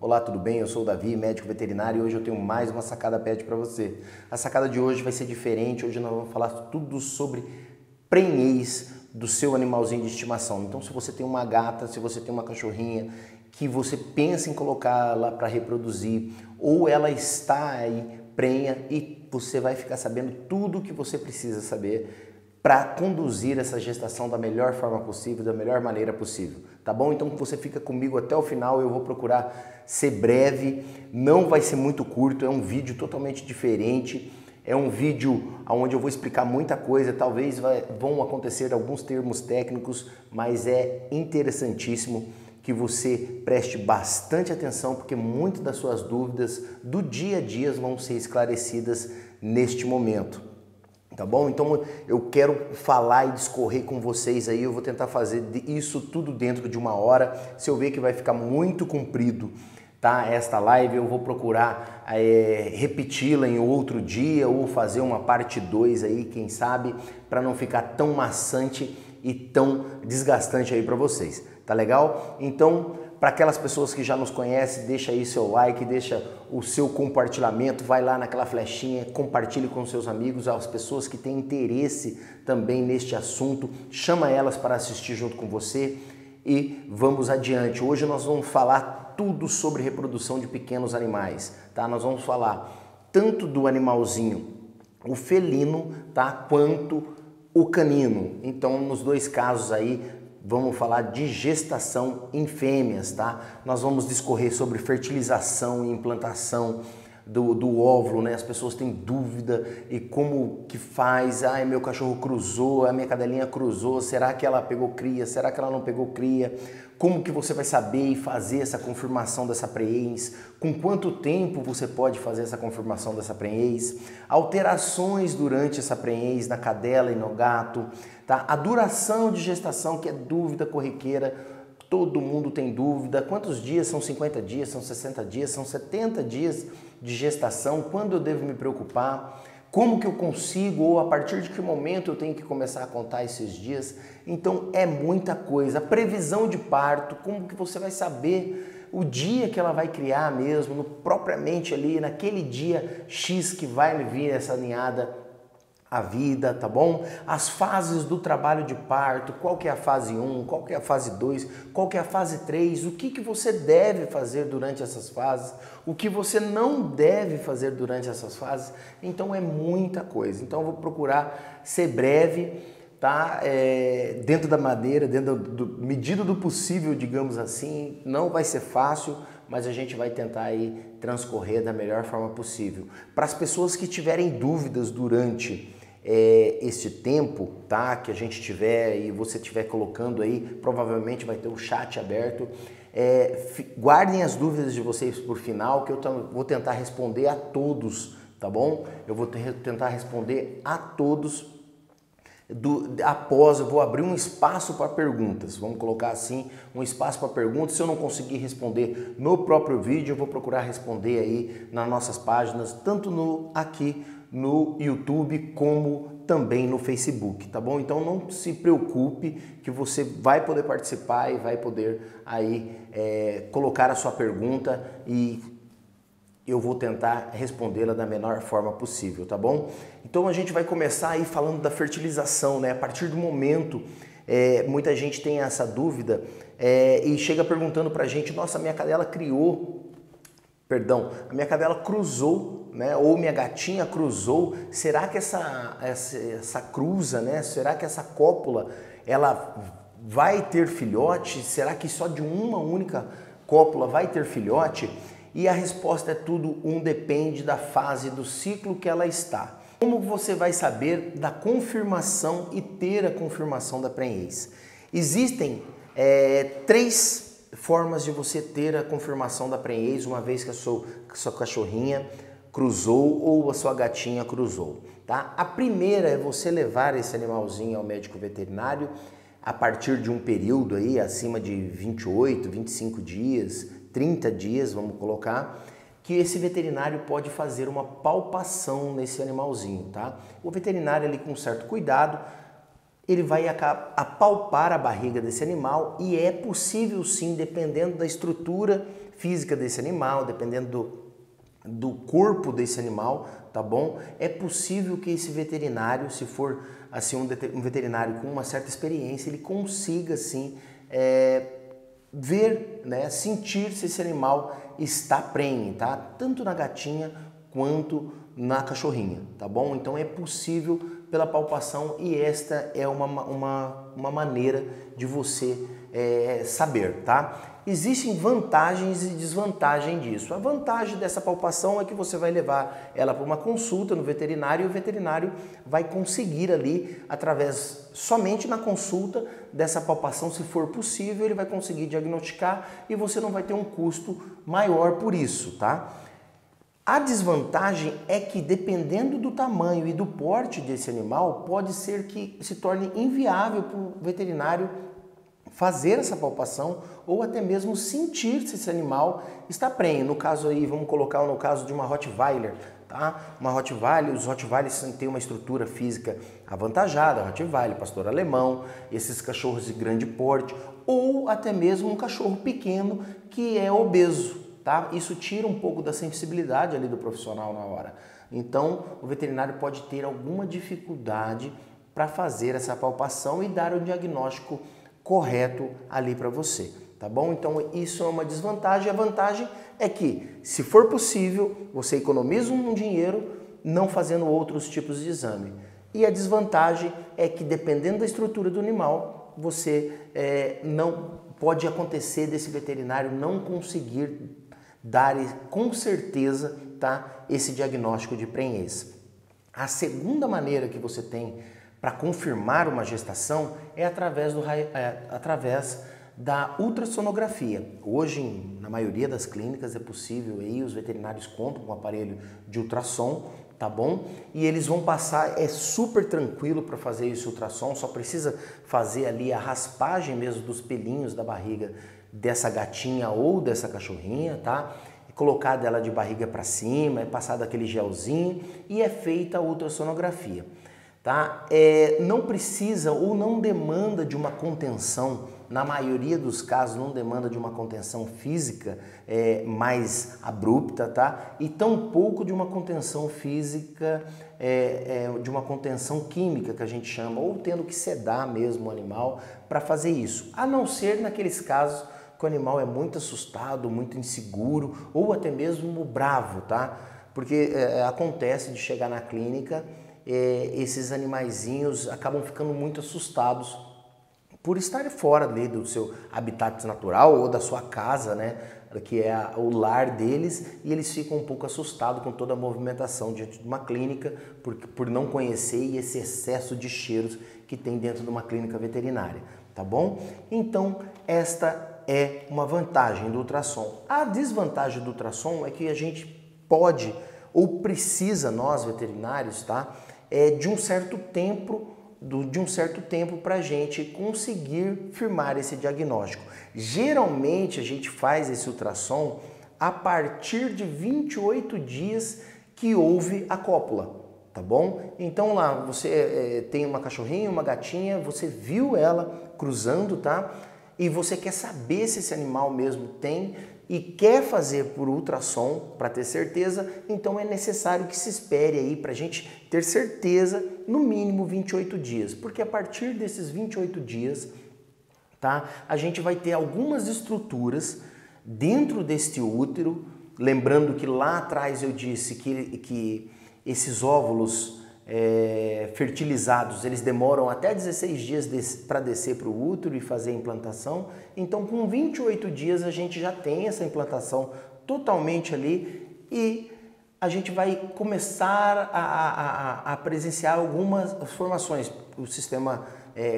Olá, tudo bem? Eu sou o Davi, médico veterinário, e hoje eu tenho mais uma sacada pet para você. A sacada de hoje vai ser diferente, hoje nós vamos falar tudo sobre prenhez do seu animalzinho de estimação. Então, se você tem uma gata, se você tem uma cachorrinha que você pensa em colocar lá para reproduzir, ou ela está aí prenha, e você vai ficar sabendo tudo o que você precisa saber para conduzir essa gestação da melhor forma possível, da melhor maneira possível, tá bom? Então você fica comigo até o final, eu vou procurar ser breve, não vai ser muito curto, é um vídeo totalmente diferente, é um vídeo onde eu vou explicar muita coisa, talvez vão acontecer alguns termos técnicos, mas é interessantíssimo que você preste bastante atenção, porque muitas das suas dúvidas do dia a dia vão ser esclarecidas neste momento. Tá bom? Então eu quero falar e discorrer com vocês aí, eu vou tentar fazer isso tudo dentro de uma hora. Se eu ver que vai ficar muito comprido, tá? Esta live eu vou procurar repeti-la em outro dia ou fazer uma parte 2 aí, quem sabe, para não ficar tão maçante e tão desgastante aí para vocês. Tá legal? Então, para aquelas pessoas que já nos conhecem, deixa aí seu like, deixa o seu compartilhamento, vai lá naquela flechinha, compartilhe com seus amigos, as pessoas que têm interesse também neste assunto, chama elas para assistir junto com você e vamos adiante. Hoje nós vamos falar tudo sobre reprodução de pequenos animais, tá? Nós vamos falar tanto do animalzinho, o felino, tá? Quanto o canino. Então, nos dois casos aí, vamos falar de gestação em fêmeas, tá? Nós vamos discorrer sobre fertilização e implantação do óvulo, né? As pessoas têm dúvida e como que faz, meu cachorro cruzou, a minha cadelinha cruzou, será que ela pegou cria, será que ela não pegou cria? Como que você vai saber e fazer essa confirmação dessa prenhez? Com quanto tempo você pode fazer essa confirmação dessa prenhez? Alterações durante essa prenhez na cadela e no gato, tá? A duração de gestação, que é dúvida corriqueira, todo mundo tem dúvida. Quantos dias? São 50 dias, são 60 dias, são 70 dias de gestação? Quando eu devo me preocupar? Como que eu consigo, ou a partir de que momento eu tenho que começar a contar esses dias? Então é muita coisa. A previsão de parto, como que você vai saber o dia que ela vai criar mesmo, propriamente ali, naquele dia X que vai vir essa ninhada a vida, tá bom? As fases do trabalho de parto, qual que é a fase 1, qual que é a fase 2, qual que é a fase 3, o que você deve fazer durante essas fases, o que você não deve fazer durante essas fases. Então é muita coisa. Então eu vou procurar ser breve, tá? Dentro da maneira, dentro do medida do possível, digamos assim. Não vai ser fácil, mas a gente vai tentar aí transcorrer da melhor forma possível. Para as pessoas que tiverem dúvidas durante este tempo, tá? Que a gente tiver e você estiver colocando aí, provavelmente vai ter o chat aberto. Guardem as dúvidas de vocês por final, que eu vou tentar responder a todos, tá bom? Eu vou tentar responder a todos. Após, eu vou abrir um espaço para perguntas, vamos colocar assim, um espaço para perguntas. Se eu não conseguir responder no próprio vídeo, eu vou procurar responder aí nas nossas páginas, tanto aqui no YouTube como também no Facebook, tá bom? Então não se preocupe que você vai poder participar e vai poder aí colocar a sua pergunta e eu vou tentar respondê-la da menor forma possível, tá bom? Então a gente vai começar aí falando da fertilização, né? A partir do momento, muita gente tem essa dúvida e chega perguntando pra gente, nossa, a minha cadela a minha cadela cruzou, né? Ou minha gatinha cruzou, será que essa cruza, né? Será que essa cópula, ela vai ter filhote? Será que só de uma única cópula vai ter filhote? E a resposta é tudo depende da fase do ciclo que ela está. Como você vai saber da confirmação e ter a confirmação da prenhez? Existem 3 formas de você ter a confirmação da prenhez uma vez que a sua cachorrinha cruzou ou a sua gatinha cruzou, tá? A primeira é você levar esse animalzinho ao médico veterinário a partir de um período aí acima de 28, 25 dias, 30 dias, vamos colocar, que esse veterinário pode fazer uma palpação nesse animalzinho, tá? O veterinário ali com certo cuidado, ele vai apalpar a barriga desse animal e é possível sim, dependendo da estrutura física desse animal, dependendo do corpo desse animal, tá bom? É possível que esse veterinário, se for assim um veterinário com uma certa experiência, ele consiga assim ver, né, sentir se esse animal está prenhe, tá? Tanto na gatinha quanto na cachorrinha, tá bom? Então é possível pela palpação e esta é uma maneira de você saber, tá? Existem vantagens e desvantagens disso. A vantagem dessa palpação é que você vai levar ela para uma consulta no veterinário e o veterinário vai conseguir ali, somente na consulta dessa palpação, se for possível, ele vai conseguir diagnosticar e você não vai ter um custo maior por isso, tá? A desvantagem é que, dependendo do tamanho e do porte desse animal, pode ser que se torne inviável para o veterinário fazer essa palpação ou até mesmo sentir se esse animal está prenhe. No caso aí, vamos colocar no caso de uma Rottweiler, tá? Uma Rottweiler, os Rottweilers têm uma estrutura física avantajada, Rottweiler, pastor alemão, esses cachorros de grande porte, ou até mesmo um cachorro pequeno que é obeso, tá? Isso tira um pouco da sensibilidade ali do profissional na hora. Então, o veterinário pode ter alguma dificuldade para fazer essa palpação e dar o diagnóstico correto ali para você, tá bom? Então isso é uma desvantagem. A vantagem é que, se for possível, você economiza um dinheiro não fazendo outros tipos de exame. E a desvantagem é que, dependendo da estrutura do animal, você não pode acontecer desse veterinário não conseguir dar com certeza, tá, esse diagnóstico de prenhez. A segunda maneira que você tem para confirmar uma gestação é através da ultrassonografia. Hoje, na maioria das clínicas é possível, aí os veterinários contam com um aparelho de ultrassom, tá bom? E eles vão passar, é super tranquilo para fazer esse ultrassom, só precisa fazer ali a raspagem mesmo dos pelinhos da barriga dessa gatinha ou dessa cachorrinha, tá? Colocar dela de barriga para cima, é passado aquele gelzinho e é feita a ultrassonografia. Tá? Não precisa ou não demanda de uma contenção, na maioria dos casos não demanda de uma contenção física mais abrupta, tá? E tampouco de uma contenção física, de uma contenção química que a gente chama, ou tendo que sedar mesmo o animal para fazer isso, a não ser naqueles casos que o animal é muito assustado, muito inseguro ou até mesmo bravo, tá? Porque acontece de chegar na clínica, esses animaizinhos acabam ficando muito assustados por estarem fora ali do seu habitat natural ou da sua casa, né, que é o lar deles, e eles ficam um pouco assustados com toda a movimentação diante de uma clínica por não conhecer e esse excesso de cheiros que tem dentro de uma clínica veterinária, tá bom? Então, esta é uma vantagem do ultrassom. A desvantagem do ultrassom é que a gente pode ou precisa, nós veterinários, tá? De um certo tempo para a gente conseguir firmar esse diagnóstico. Geralmente a gente faz esse ultrassom a partir de 28 dias que houve a cópula, tá bom? Então lá você tem uma cachorrinha, uma gatinha, você viu ela cruzando, tá? E você quer saber se esse animal mesmo tem e quer fazer por ultrassom para ter certeza, então é necessário que se espere aí para a gente ter certeza no mínimo 28 dias, porque a partir desses 28 dias, tá, a gente vai ter algumas estruturas dentro deste útero, lembrando que lá atrás eu disse que esses óvulos fertilizados, eles demoram até 16 dias para descer para o útero e fazer a implantação. Então, com 28 dias, a gente já tem essa implantação totalmente ali e a gente vai começar a presenciar algumas formações. O sistema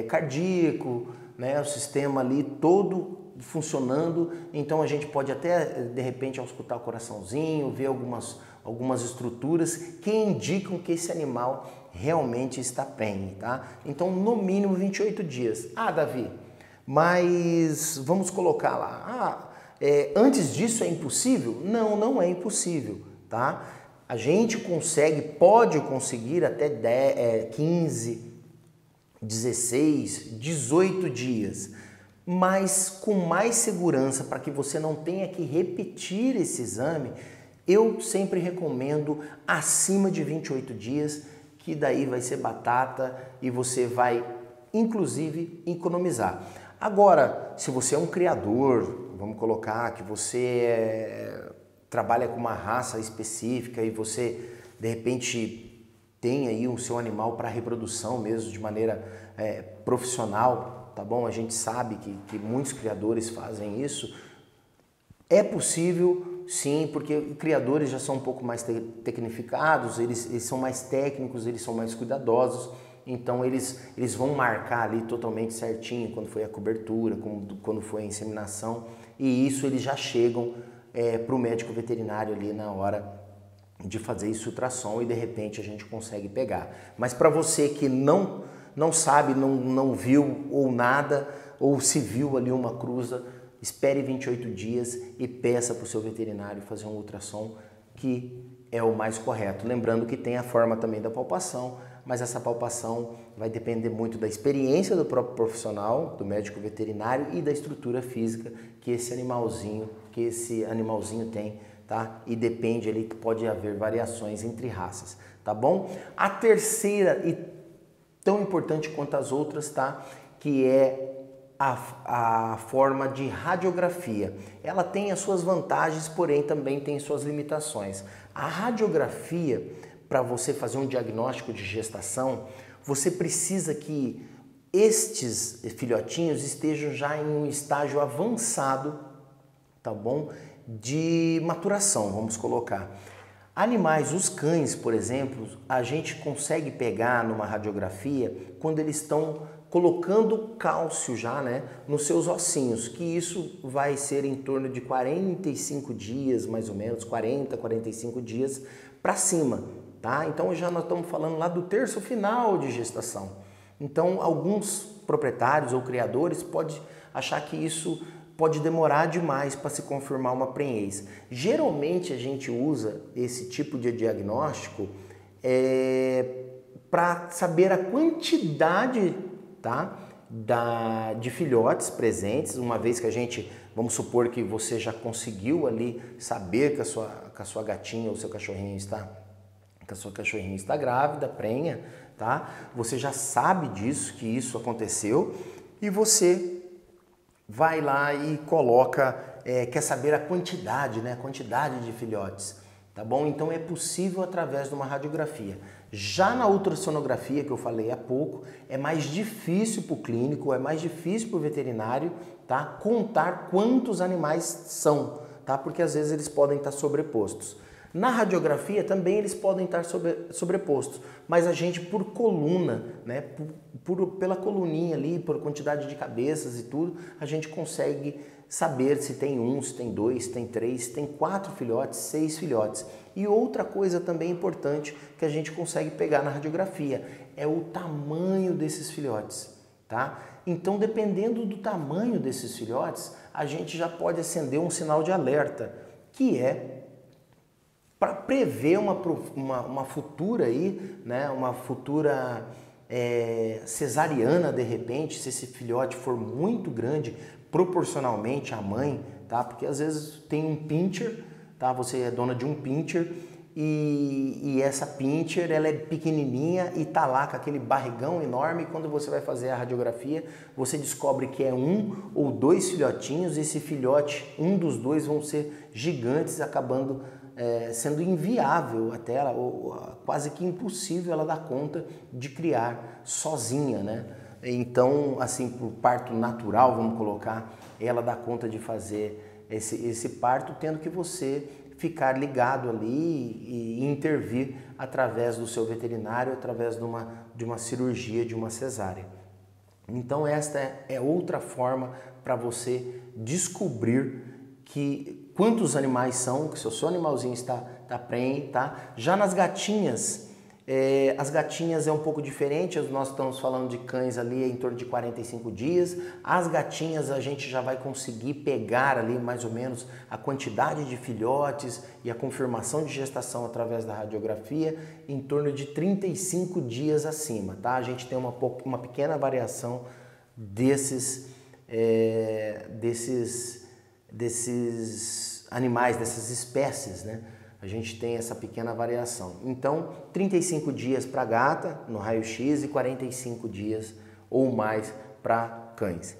cardíaco, né, o sistema ali todo funcionando. Então, a gente pode até, de repente, ao escutar o coraçãozinho, ver algumas estruturas que indicam que esse animal realmente está prenhe, tá? Então, no mínimo 28 dias. Ah, Davi, mas vamos colocar lá, antes disso é impossível? Não, não é impossível, tá? A gente pode conseguir até 15 16, 18 dias, mas com mais segurança para que você não tenha que repetir esse exame, eu sempre recomendo acima de 28 dias, que daí vai ser batata e você vai, inclusive, economizar. Agora, se você é um criador, vamos colocar que você trabalha com uma raça específica e você, de repente, tem aí o seu animal para reprodução mesmo, de maneira profissional, tá bom? A gente sabe que muitos criadores fazem isso. É possível, sim, porque criadores já são um pouco mais tecnificados, eles são mais técnicos, eles são mais cuidadosos, então eles vão marcar ali totalmente certinho quando foi a cobertura, quando foi a inseminação, e isso eles já chegam para o médico veterinário ali na hora de fazer esse ultrassom e de repente a gente consegue pegar. Mas para você que não sabe, não viu ou nada, ou se viu ali uma cruza, espere 28 dias e peça para o seu veterinário fazer um ultrassom, que é o mais correto. Lembrando que tem a forma também da palpação, mas essa palpação vai depender muito da experiência do próprio profissional, do médico veterinário e da estrutura física que esse animalzinho tem, tá? E depende ali que pode haver variações entre raças, tá bom? A terceira e tão importante quanto as outras, tá? Que é a forma de radiografia. Ela tem as suas vantagens, porém também tem suas limitações. A radiografia, para você fazer um diagnóstico de gestação, você precisa que estes filhotinhos estejam já em um estágio avançado, tá bom? De maturação, vamos colocar. Animais, os cães, por exemplo, a gente consegue pegar numa radiografia quando eles estão colocando cálcio já, né, nos seus ossinhos, que isso vai ser em torno de 45 dias, mais ou menos, 40, 45 dias para cima, tá? Então já nós estamos falando lá do terço final de gestação. Então alguns proprietários ou criadores podem achar que isso pode demorar demais para se confirmar uma prenhez. Geralmente a gente usa esse tipo de diagnóstico para saber a quantidade, tá, de filhotes presentes, uma vez que a gente, vamos supor que você já conseguiu ali saber que a sua gatinha ou seu cachorrinho está grávida, prenha, tá? Você já sabe disso, que isso aconteceu, e você vai lá e coloca, quer saber a quantidade, né? A quantidade de filhotes, tá bom? Então é possível através de uma radiografia. Já na ultrassonografia, que eu falei há pouco, é mais difícil para o clínico, é mais difícil para o veterinário, tá? Contar quantos animais são, tá? Porque às vezes eles podem estar sobrepostos. Na radiografia também eles podem estar sobrepostos, mas a gente por coluna, né, pela coluninha ali, por quantidade de cabeças e tudo, a gente consegue saber se tem um, se tem dois, se tem três, se tem 4 filhotes, 6 filhotes. E outra coisa também importante que a gente consegue pegar na radiografia é o tamanho desses filhotes, tá? Então, dependendo do tamanho desses filhotes, a gente já pode acender um sinal de alerta, que é para prever uma futura aí, né, uma futura cesariana de repente, se esse filhote for muito grande proporcionalmente à mãe, tá? Porque às vezes tem um pincher, tá? Você é dona de um pincher e essa pincher ela é pequenininha e tá lá com aquele barrigão enorme, e quando você vai fazer a radiografia, você descobre que é 1 ou 2 filhotinhos, e esse filhote, um dos dois vão ser gigantes, acabando sendo inviável até ela, ou quase que impossível ela dar conta de criar sozinha, né? Então, assim, por parto natural, vamos colocar, ela dá conta de fazer esse parto, tendo que você ficar ligado ali e intervir através do seu veterinário, através de uma cirurgia, de uma cesárea. Então, esta é outra forma para você descobrir quantos animais são, que se o seu animalzinho está prenhe, tá? Já nas gatinhas, As gatinhas é um pouco diferente, nós estamos falando de cães ali em torno de 45 dias. As gatinhas a gente já vai conseguir pegar ali mais ou menos a quantidade de filhotes e a confirmação de gestação através da radiografia em torno de 35 dias acima, tá? A gente tem uma pequena variação desses animais, dessas espécies, né? A gente tem essa pequena variação. Então, 35 dias para gata no raio-x e 45 dias ou mais para cães.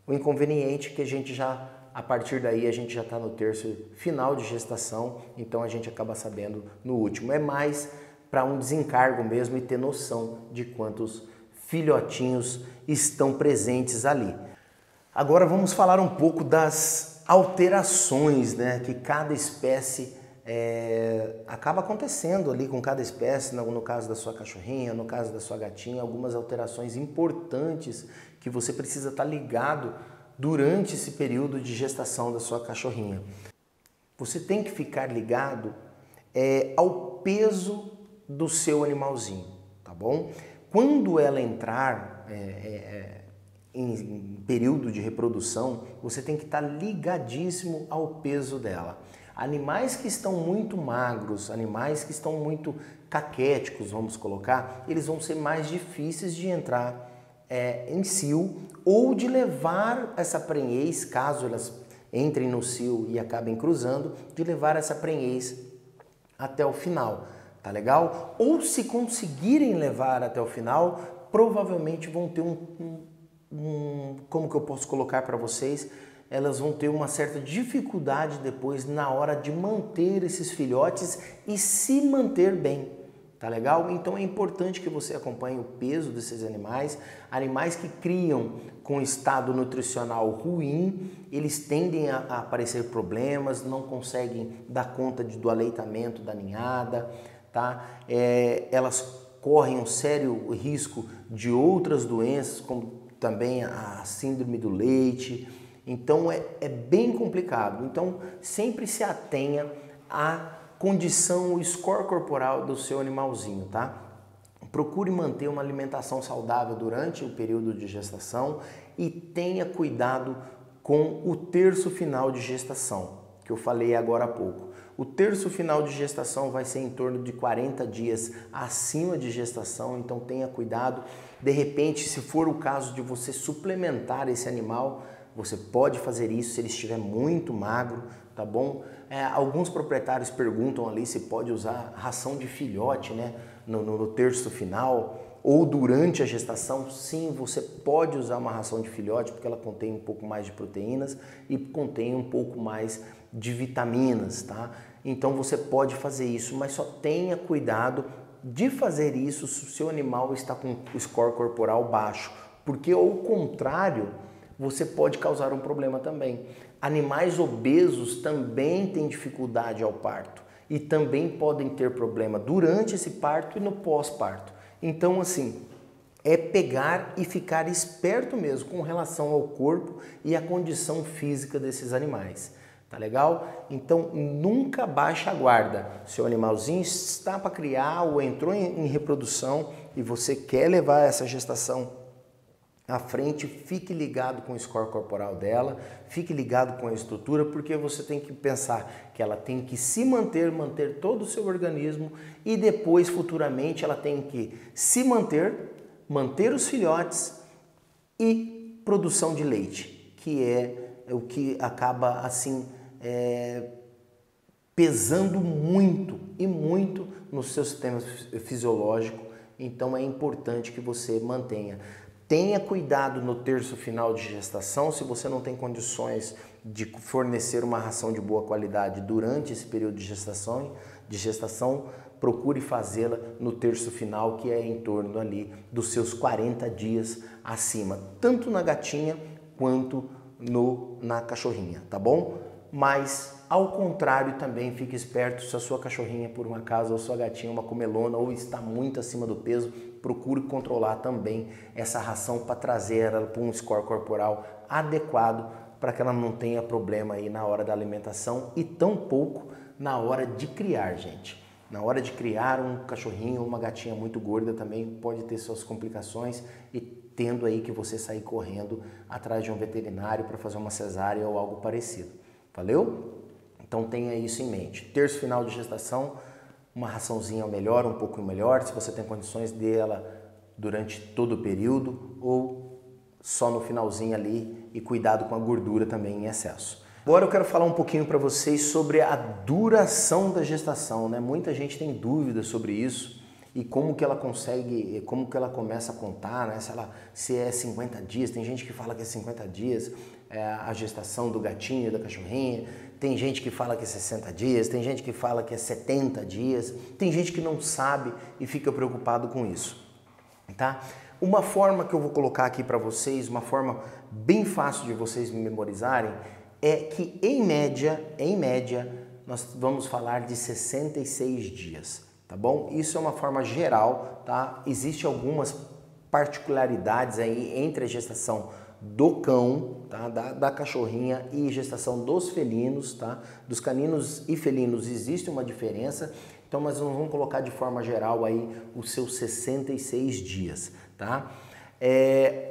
O inconveniente é que a gente já, a partir daí, a gente já está no terço final de gestação, então a gente acaba sabendo no último. É mais para um desencargo mesmo e ter noção de quantos filhotinhos estão presentes ali. Agora vamos falar um pouco das alterações, né, que cada espécie acaba acontecendo ali com cada espécie, no caso da sua cachorrinha, no caso da sua gatinha, algumas alterações importantes que você precisa estar ligado durante esse período de gestação da sua cachorrinha. Você tem que ficar ligado ao peso do seu animalzinho, tá bom? Quando ela entrar em período de reprodução, você tem que estar ligadíssimo ao peso dela. Animais que estão muito magros, animais que estão muito caquéticos, vamos colocar, eles vão ser mais difíceis de entrar em cio ou de levar essa prenhez, caso elas entrem no cio e acabem cruzando, de levar essa prenhez até o final, tá legal? Ou se conseguirem levar até o final, provavelmente vão ter como que eu posso colocar para vocês? Elas vão ter uma certa dificuldade depois na hora de manter esses filhotes e se manter bem, tá legal? Então é importante que você acompanhe o peso desses animais. Animais que criam com estado nutricional ruim, eles tendem a aparecer problemas, não conseguem dar conta do aleitamento da ninhada, tá? Elas correm um sério risco de outras doenças, como também a síndrome do leite. Então é bem complicado. Então sempre se atenha à condição, o score corporal do seu animalzinho, tá? Procure manter uma alimentação saudável durante o período de gestação e tenha cuidado com o terço final de gestação, que eu falei agora há pouco. O terço final de gestação vai ser em torno de 40 dias acima de gestação, então tenha cuidado. De repente, se for o caso de você suplementar esse animal, você pode fazer isso se ele estiver muito magro, tá bom? Alguns proprietários perguntam ali se pode usar ração de filhote, né, no terço final ou durante a gestação. Sim, você pode usar uma ração de filhote porque ela contém um pouco mais de proteínas e contém um pouco mais de vitaminas, tá? Então você pode fazer isso, mas só tenha cuidado de fazer isso se o seu animal está com o score corporal baixo, porque ao contrário, você pode causar um problema também. Animais obesos também têm dificuldade ao parto e também podem ter problema durante esse parto e no pós-parto. Então, assim, é pegar e ficar esperto mesmo com relação ao corpo e à condição física desses animais. Tá legal? Então, nunca baixe a guarda. Seu animalzinho está para criar ou entrou em reprodução e você quer levar essa gestação à frente, fique ligado com o score corporal dela, fique ligado com a estrutura, porque você tem que pensar que ela tem que se manter todo o seu organismo e depois, futuramente, ela tem que se manter os filhotes e produção de leite, que é o que acaba, assim, pesando muito e muito no seu sistema fisiológico. Então é importante que você mantenha. Tenha cuidado no terço final de gestação. Se você não tem condições de fornecer uma ração de boa qualidade durante esse período de gestação, procure fazê-la no terço final, que é em torno ali dos seus 40 dias acima, tanto na gatinha quanto na cachorrinha, tá bom? Mas, ao contrário, também fique esperto se a sua cachorrinha, por um acaso, ou sua gatinha é uma comelona ou está muito acima do peso, procure controlar também essa ração para trazer ela para um score corporal adequado para que ela não tenha problema aí na hora da alimentação e tampouco na hora de criar, gente. Na hora de criar um cachorrinho ou uma gatinha muito gorda também pode ter suas complicações e tendo aí que você sair correndo atrás de um veterinário para fazer uma cesárea ou algo parecido. Valeu? Então tenha isso em mente. Terço final de gestação, uma raçãozinha melhor, um pouco melhor, se você tem condições, dê ela durante todo o período ou só no finalzinho ali e cuidado com a gordura também em excesso. Agora eu quero falar um pouquinho para vocês sobre a duração da gestação, né? Muita gente tem dúvidas sobre isso e como que ela consegue, como que ela começa a contar, né? Se é 50 dias, tem gente que fala que é 50 dias a gestação do gatinho, da cachorrinha, tem gente que fala que é 60 dias, tem gente que fala que é 70 dias, tem gente que não sabe e fica preocupado com isso, tá? Uma forma que eu vou colocar aqui para vocês, uma forma bem fácil de vocês memorizarem, é que em média, nós vamos falar de 66 dias, tá bom? Isso é uma forma geral, tá? Existem algumas particularidades aí entre a gestação do cão, tá? Da cachorrinha e gestação dos felinos, tá? Dos caninos e felinos existe uma diferença, então nós vamos colocar de forma geral aí os seus 66 dias, tá?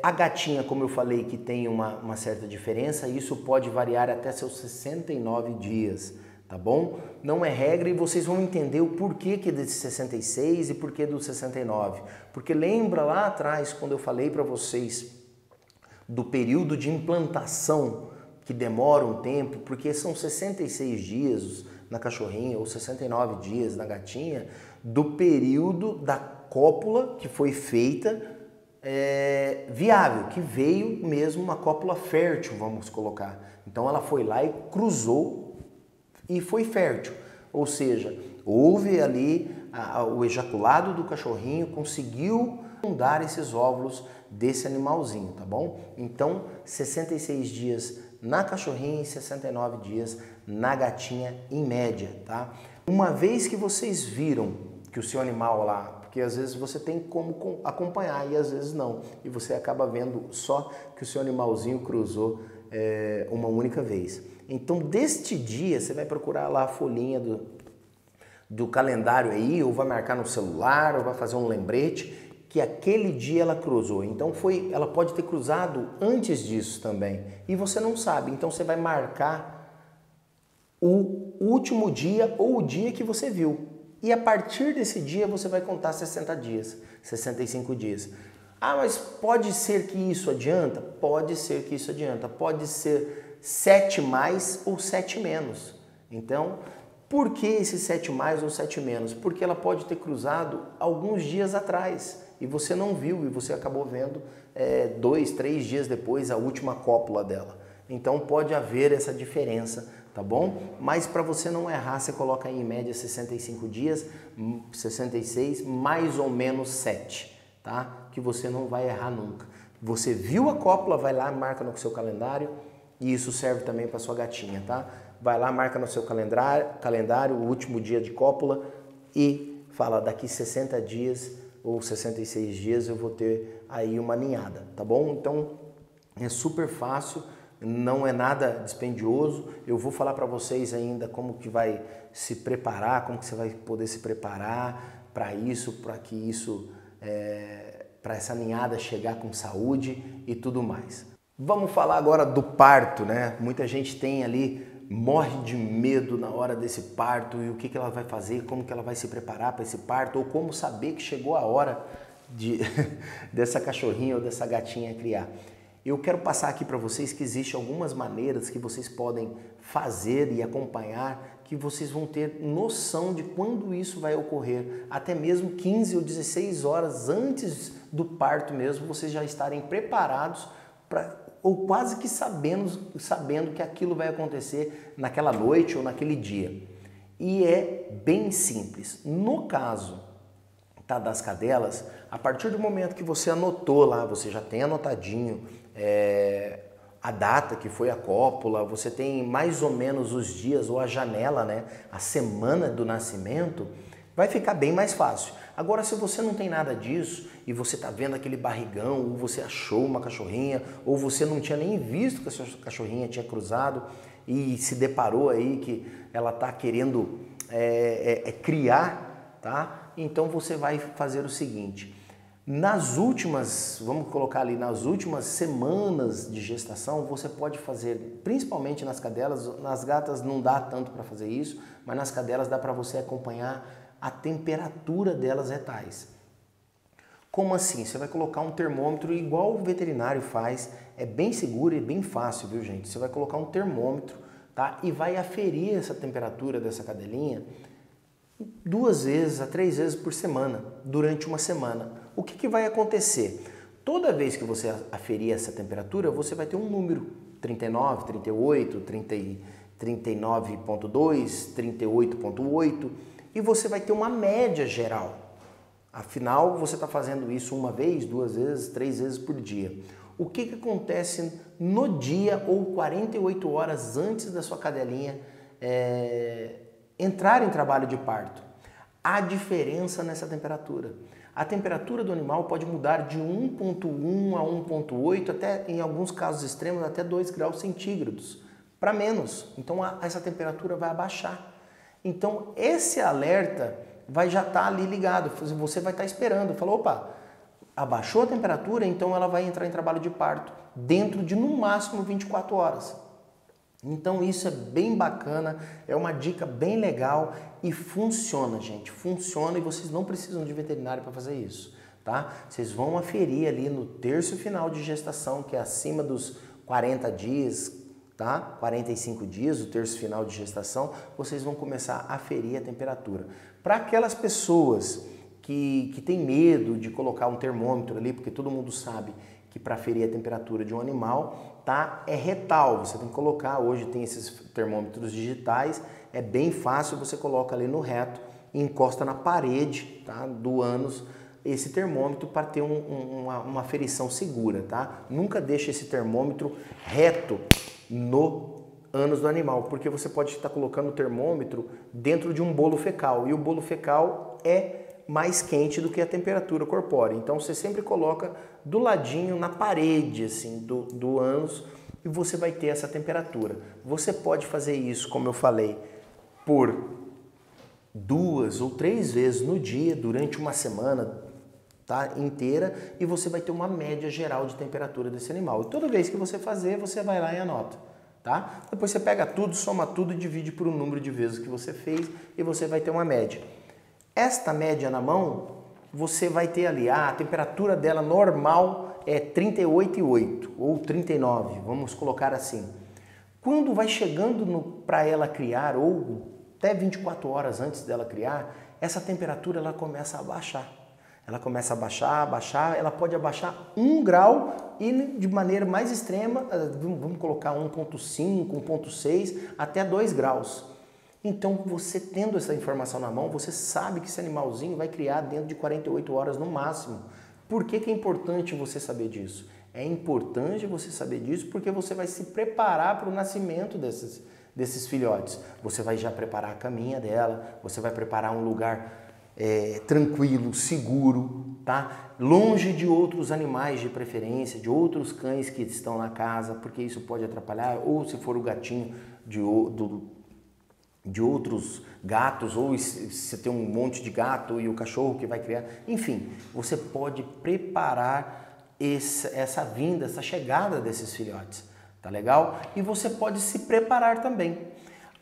A gatinha, como eu falei, que tem uma certa diferença, isso pode variar até seus 69 dias, tá bom? Não é regra e vocês vão entender o porquê que é desse 66 e porquê do 69. Porque lembra lá atrás, quando eu falei para vocês do período de implantação, que demora um tempo, porque são 66 dias na cachorrinha ou 69 dias na gatinha, do período da cópula que foi feita viável, que veio mesmo uma cópula fértil, vamos colocar. Então ela foi lá e cruzou e foi fértil, ou seja, houve ali o ejaculado do cachorrinho, conseguiu fundar esses óvulos desse animalzinho, tá bom? Então 66 dias na cachorrinha e 69 dias na gatinha em média, tá? Uma vez que vocês viram que o seu animal lá, porque às vezes você tem como acompanhar e às vezes não. E você acaba vendo só que o seu animalzinho cruzou uma única vez. Então, deste dia, você vai procurar lá a folhinha do calendário aí, ou vai marcar no celular, ou vai fazer um lembrete, que aquele dia ela cruzou. Então, ela pode ter cruzado antes disso também. E você não sabe. Então, você vai marcar o último dia ou o dia que você viu. E a partir desse dia você vai contar 60 dias, 65 dias. Ah, mas pode ser que isso adianta? Pode ser que isso adianta. Pode ser 7 mais ou 7 menos. Então, por que esse 7 mais ou 7 menos? Porque ela pode ter cruzado alguns dias atrás e você não viu e você acabou vendo 2, 3 dias depois a última cópula dela. Então pode haver essa diferença, tá bom? Mas para você não errar, você coloca aí em média 65 dias, 66, mais ou menos 7, tá? Que você não vai errar nunca. Você viu a cópula, vai lá, marca no seu calendário e isso serve também para sua gatinha, tá? Vai lá, marca no seu calendário o último dia de cópula e fala, daqui 60 dias ou 66 dias eu vou ter aí uma ninhada, tá bom? Então é super fácil. Não é nada dispendioso, eu vou falar para vocês ainda como que vai se preparar, como que você vai poder se preparar para isso, para que isso, para essa ninhada chegar com saúde e tudo mais. Vamos falar agora do parto, né? Muita gente tem ali, morre de medo na hora desse parto e o que ela vai fazer, como que ela vai se preparar para esse parto ou como saber que chegou a hora dessa cachorrinha ou dessa gatinha criar. Eu quero passar aqui para vocês que existem algumas maneiras que vocês podem fazer e acompanhar, que vocês vão ter noção de quando isso vai ocorrer, até mesmo 15 ou 16 horas antes do parto mesmo, vocês já estarem preparados ou quase que sabendo que aquilo vai acontecer naquela noite ou naquele dia. E é bem simples. No caso das cadelas, a partir do momento que você anotou lá, você já tem anotadinho a data que foi a cópula, você tem mais ou menos os dias ou a janela, né, a semana do nascimento, vai ficar bem mais fácil. Agora, se você não tem nada disso e você está vendo aquele barrigão, ou você achou uma cachorrinha, ou você não tinha nem visto que a sua cachorrinha tinha cruzado e se deparou aí que ela está querendo criar, tá? Então você vai fazer o seguinte, nas últimas, vamos colocar ali, nas últimas semanas de gestação, você pode fazer, principalmente nas cadelas, nas gatas não dá tanto para fazer isso, mas nas cadelas dá para você acompanhar a temperatura delas retais. Como assim? Você vai colocar um termômetro igual o veterinário faz, é bem seguro e bem fácil, viu gente? Você vai colocar um termômetro, tá? E vai aferir essa temperatura dessa cadelinha 2 vezes a 3 vezes por semana, durante uma semana. O que vai acontecer? Toda vez que você aferir essa temperatura, você vai ter um número, 39, 38, 39,2, 38,8 e você vai ter uma média geral. Afinal, você está fazendo isso 1 vez, 2 vezes, 3 vezes por dia. O que acontece no dia ou 48 horas antes da sua cadelinha entrar em trabalho de parto? Há diferença nessa temperatura. A temperatura do animal pode mudar de 1,1 a 1,8, até em alguns casos extremos, até 2 graus centígrados, para menos. Então essa temperatura vai abaixar. Então esse alerta vai já estar ali ligado, você vai estar esperando, falou, opa, abaixou a temperatura, então ela vai entrar em trabalho de parto, dentro de no máximo 24 horas. Então isso é bem bacana, é uma dica bem legal e funciona, gente, funciona e vocês não precisam de veterinário para fazer isso, tá? Vocês vão aferir ali no terço final de gestação, que é acima dos 40 dias, tá? 45 dias, o terço final de gestação, vocês vão começar a aferir a temperatura. Para aquelas pessoas que têm medo de colocar um termômetro ali, porque todo mundo sabe que para aferir a temperatura de um animal, tá? É retal, você tem que colocar, hoje tem esses termômetros digitais, é bem fácil, você coloca ali no reto e encosta na parede, tá? Do ânus, esse termômetro para ter uma aferição segura, tá? Nunca deixe esse termômetro reto no ânus do animal, porque você pode estar colocando o termômetro dentro de um bolo fecal, e o bolo fecal é mais quente do que a temperatura corpórea. Então você sempre coloca do ladinho na parede assim do ânus e você vai ter essa temperatura. Você pode fazer isso, como eu falei, por 2 ou 3 vezes no dia durante uma semana, tá, inteira, e você vai ter uma média geral de temperatura desse animal. E toda vez que você fazer, você vai lá e anota, tá? Depois você pega tudo, soma tudo e divide por um número de vezes que você fez e você vai ter uma média. Esta média na mão, você vai ter ali, a temperatura dela normal é 38,8 ou 39, vamos colocar assim. Quando vai chegando para ela criar, ou até 24 horas antes dela criar, essa temperatura ela começa a baixar. Ela começa a baixar, ela pode abaixar 1 grau e de maneira mais extrema, vamos colocar 1,5, 1,6 até 2 graus. Então, você tendo essa informação na mão, você sabe que esse animalzinho vai criar dentro de 48 horas no máximo. Por que é importante você saber disso? É importante você saber disso porque você vai se preparar para o nascimento desses filhotes. Você vai já preparar a caminha dela, você vai preparar um lugar tranquilo, seguro, tá? Longe de outros animais de preferência, de outros cães que estão na casa, porque isso pode atrapalhar, ou se for o gatinho de outros gatos, ou se você tem um monte de gato e o cachorro que vai criar, enfim, você pode preparar essa vinda, essa chegada desses filhotes, tá legal? E você pode se preparar também.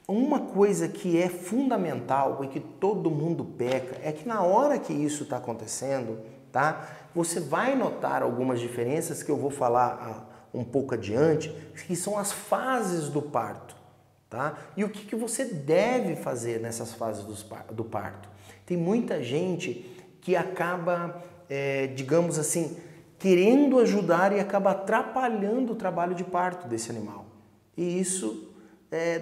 Uma coisa que é fundamental e que todo mundo peca é que na hora que isso está acontecendo, tá? Você vai notar algumas diferenças que eu vou falar um pouco adiante, que são as fases do parto, tá? E o que você deve fazer nessas fases do parto? Tem muita gente que acaba, digamos assim, querendo ajudar e acaba atrapalhando o trabalho de parto desse animal. E isso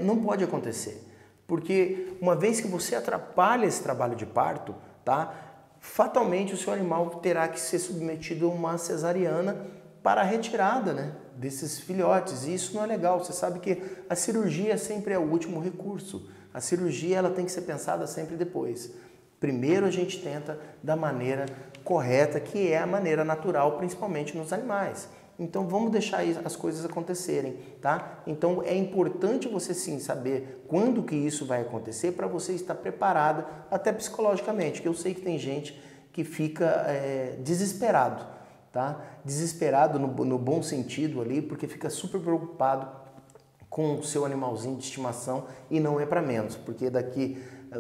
não pode acontecer, porque uma vez que você atrapalha esse trabalho de parto, tá? Fatalmente o seu animal terá que ser submetido a uma cesariana para a retirada, né, desses filhotes, e isso não é legal. Você sabe que a cirurgia sempre é o último recurso, a cirurgia ela tem que ser pensada sempre depois. Primeiro a gente tenta da maneira correta, que é a maneira natural, principalmente nos animais. Então vamos deixar as coisas acontecerem, tá? Então é importante você sim saber quando que isso vai acontecer para você estar preparada até psicologicamente, que eu sei que tem gente que fica desesperado, tá? Desesperado no bom sentido ali, porque fica super preocupado com o seu animalzinho de estimação e não é para menos, porque daqui,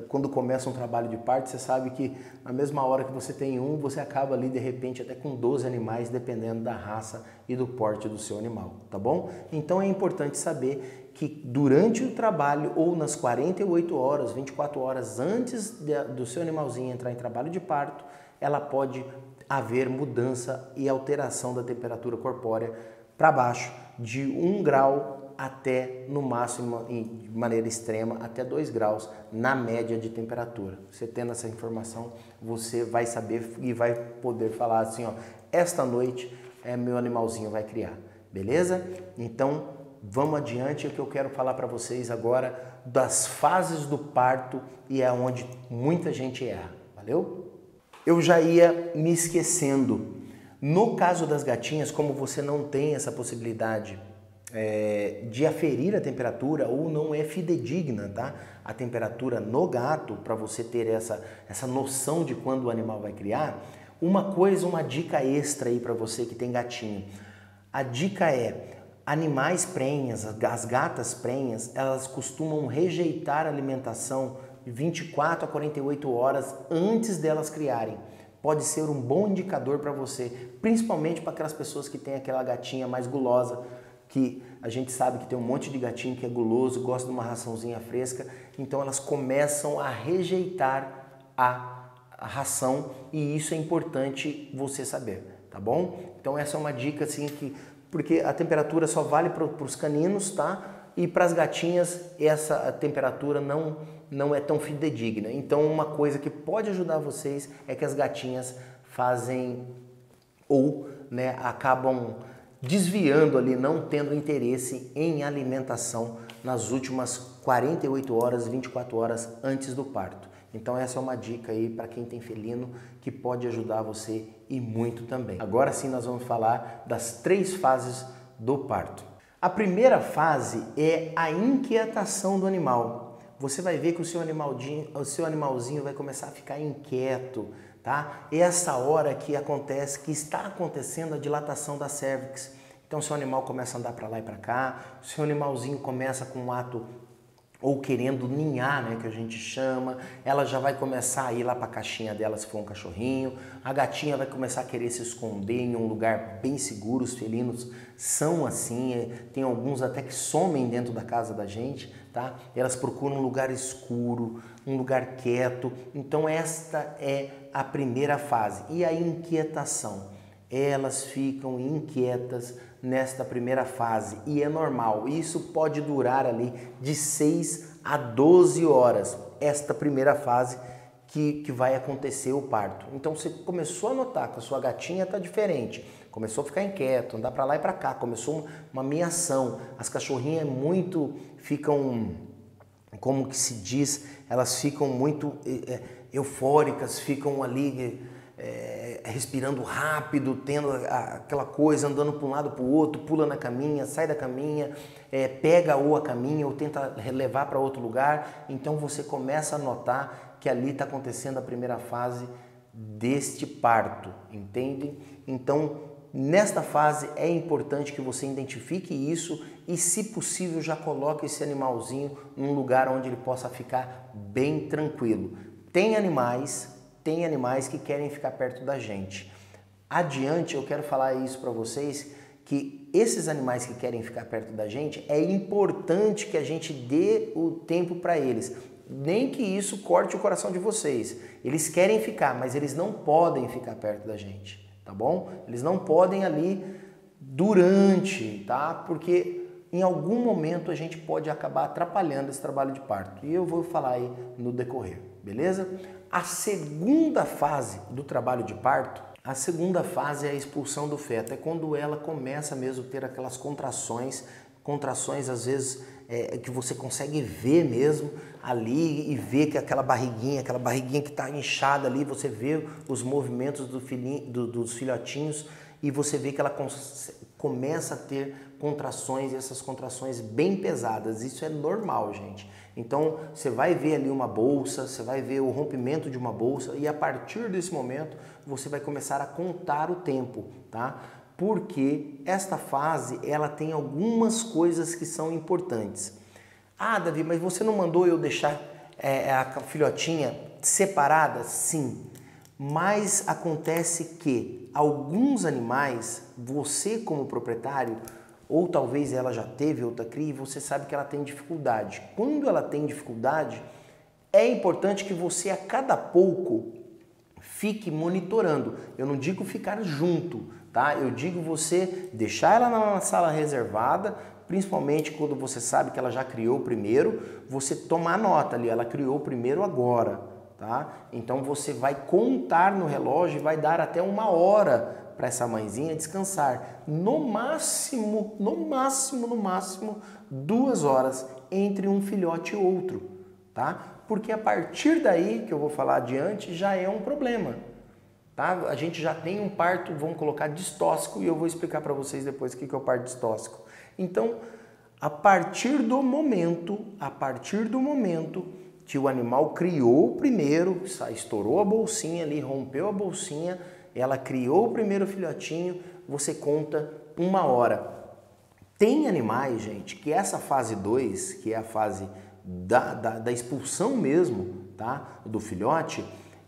quando começa um trabalho de parto, você sabe que na mesma hora que você tem um, você acaba ali de repente até com 12 animais, dependendo da raça e do porte do seu animal, tá bom? Então é importante saber que durante o trabalho ou nas 48 horas, 24 horas antes do seu animalzinho entrar em trabalho de parto, ela pode haver mudança e alteração da temperatura corpórea para baixo de 1 grau até, no máximo, de maneira extrema, até 2 graus na média de temperatura. Você tendo essa informação, você vai saber e vai poder falar assim, ó, esta noite meu animalzinho vai criar, beleza? Então, vamos adiante, o que eu quero falar para vocês agora das fases do parto e é onde muita gente erra, valeu? Eu já ia me esquecendo. No caso das gatinhas, como você não tem essa possibilidade de aferir a temperatura ou não é fidedigna, tá? A temperatura no gato, para você ter essa noção de quando o animal vai criar, uma dica extra aí para você que tem gatinho. A dica é, animais prenhas, as gatas prenhas, elas costumam rejeitar a alimentação 24 a 48 horas antes delas criarem. Pode ser um bom indicador para você, principalmente para aquelas pessoas que têm aquela gatinha mais gulosa, que a gente sabe que tem um monte de gatinho que é guloso, gosta de uma raçãozinha fresca, então elas começam a rejeitar a ração e isso é importante você saber, tá bom? Então essa é uma dica assim porque a temperatura só vale para os caninos, tá? E para as gatinhas essa temperatura não é tão fidedigna. Então uma coisa que pode ajudar vocês é que as gatinhas fazem ou acabam desviando ali, não tendo interesse em alimentação nas últimas 48 horas, 24 horas antes do parto. Então essa é uma dica aí para quem tem felino que pode ajudar você e muito também. Agora sim nós vamos falar das 3 fases do parto. A primeira fase é a inquietação do animal. Você vai ver que o seu animalzinho vai começar a ficar inquieto, tá? É essa hora que está acontecendo a dilatação da cérvix. Então seu animal começa a andar para lá e para cá, o seu animalzinho começa com um ato ou querendo ninhar, que a gente chama, ela já vai começar a ir lá para a caixinha dela se for um cachorrinho, a gatinha vai começar a querer se esconder em um lugar bem seguro, os felinos são assim, tem alguns até que somem dentro da casa da gente, tá? Elas procuram um lugar escuro, um lugar quieto, então esta é a primeira fase. E a inquietação? Elas ficam inquietas nesta primeira fase e é normal, isso pode durar ali de 6 a 12 horas, esta primeira fase que vai acontecer o parto. Então você começou a notar que a sua gatinha está diferente, começou a ficar inquieto, andar para lá e para cá, começou uma miação, as cachorrinhas ficam, como que se diz, elas ficam muito eufóricas, ficam ali respirando rápido, tendo aquela coisa, andando para um lado para o outro, pula na caminha, sai da caminha, pega ou a caminha ou tenta levar para outro lugar. Então você começa a notar que ali está acontecendo a primeira fase deste parto, entende? Então nesta fase é importante que você identifique isso e, se possível, já coloque esse animalzinho num lugar onde ele possa ficar bem tranquilo. Tem animais que querem ficar perto da gente. Adiante, eu quero falar isso para vocês, que esses animais que querem ficar perto da gente, é importante que a gente dê o tempo para eles. Nem que isso corte o coração de vocês. Eles querem ficar, mas eles não podem ficar perto da gente, tá bom? Eles não podem ali durante, tá? Porque em algum momento a gente pode acabar atrapalhando esse trabalho de parto. E eu vou falar aí no decorrer, beleza? A segunda fase do trabalho de parto, a segunda fase é a expulsão do feto. É quando ela começa mesmo a ter aquelas contrações às vezes que você consegue ver mesmo ali e ver que aquela barriguinha que está inchada ali, você vê os movimentos dos filhotinhos e você vê que ela começa a ter contrações, e essas contrações bem pesadas. Isso é normal, gente. Então, você vai ver ali uma bolsa, você vai ver o rompimento de uma bolsa e a partir desse momento você vai começar a contar o tempo, tá? Porque esta fase, ela tem algumas coisas que são importantes. Ah, Davi, mas você não mandou eu deixar a filhotinha separada? Sim. Mas acontece que alguns animais, você como proprietário, ou talvez ela já teve outra cria, você sabe que ela tem dificuldade. Quando ela tem dificuldade, é importante que você a cada pouco fique monitorando. Eu não digo ficar junto, tá? Eu digo você deixar ela na sala reservada, principalmente quando você sabe que ela já criou primeiro, você tomar nota ali, ela criou primeiro agora, tá? Então você vai contar no relógio e vai dar até 1 hora para essa mãezinha descansar. No máximo 2 horas entre um filhote e outro, tá? Porque a partir daí, que eu vou falar adiante, já é um problema, tá? A gente já tem um parto, vamos colocar distóxico, e eu vou explicar para vocês depois o que é o parto distóxico. Então, a partir do momento que o animal criou primeiro, estourou a bolsinha ali, rompeu a bolsinha, ela criou o primeiro filhotinho, você conta 1 hora. Tem animais, gente, que essa fase 2, que é a fase da expulsão mesmo, tá? Do filhote,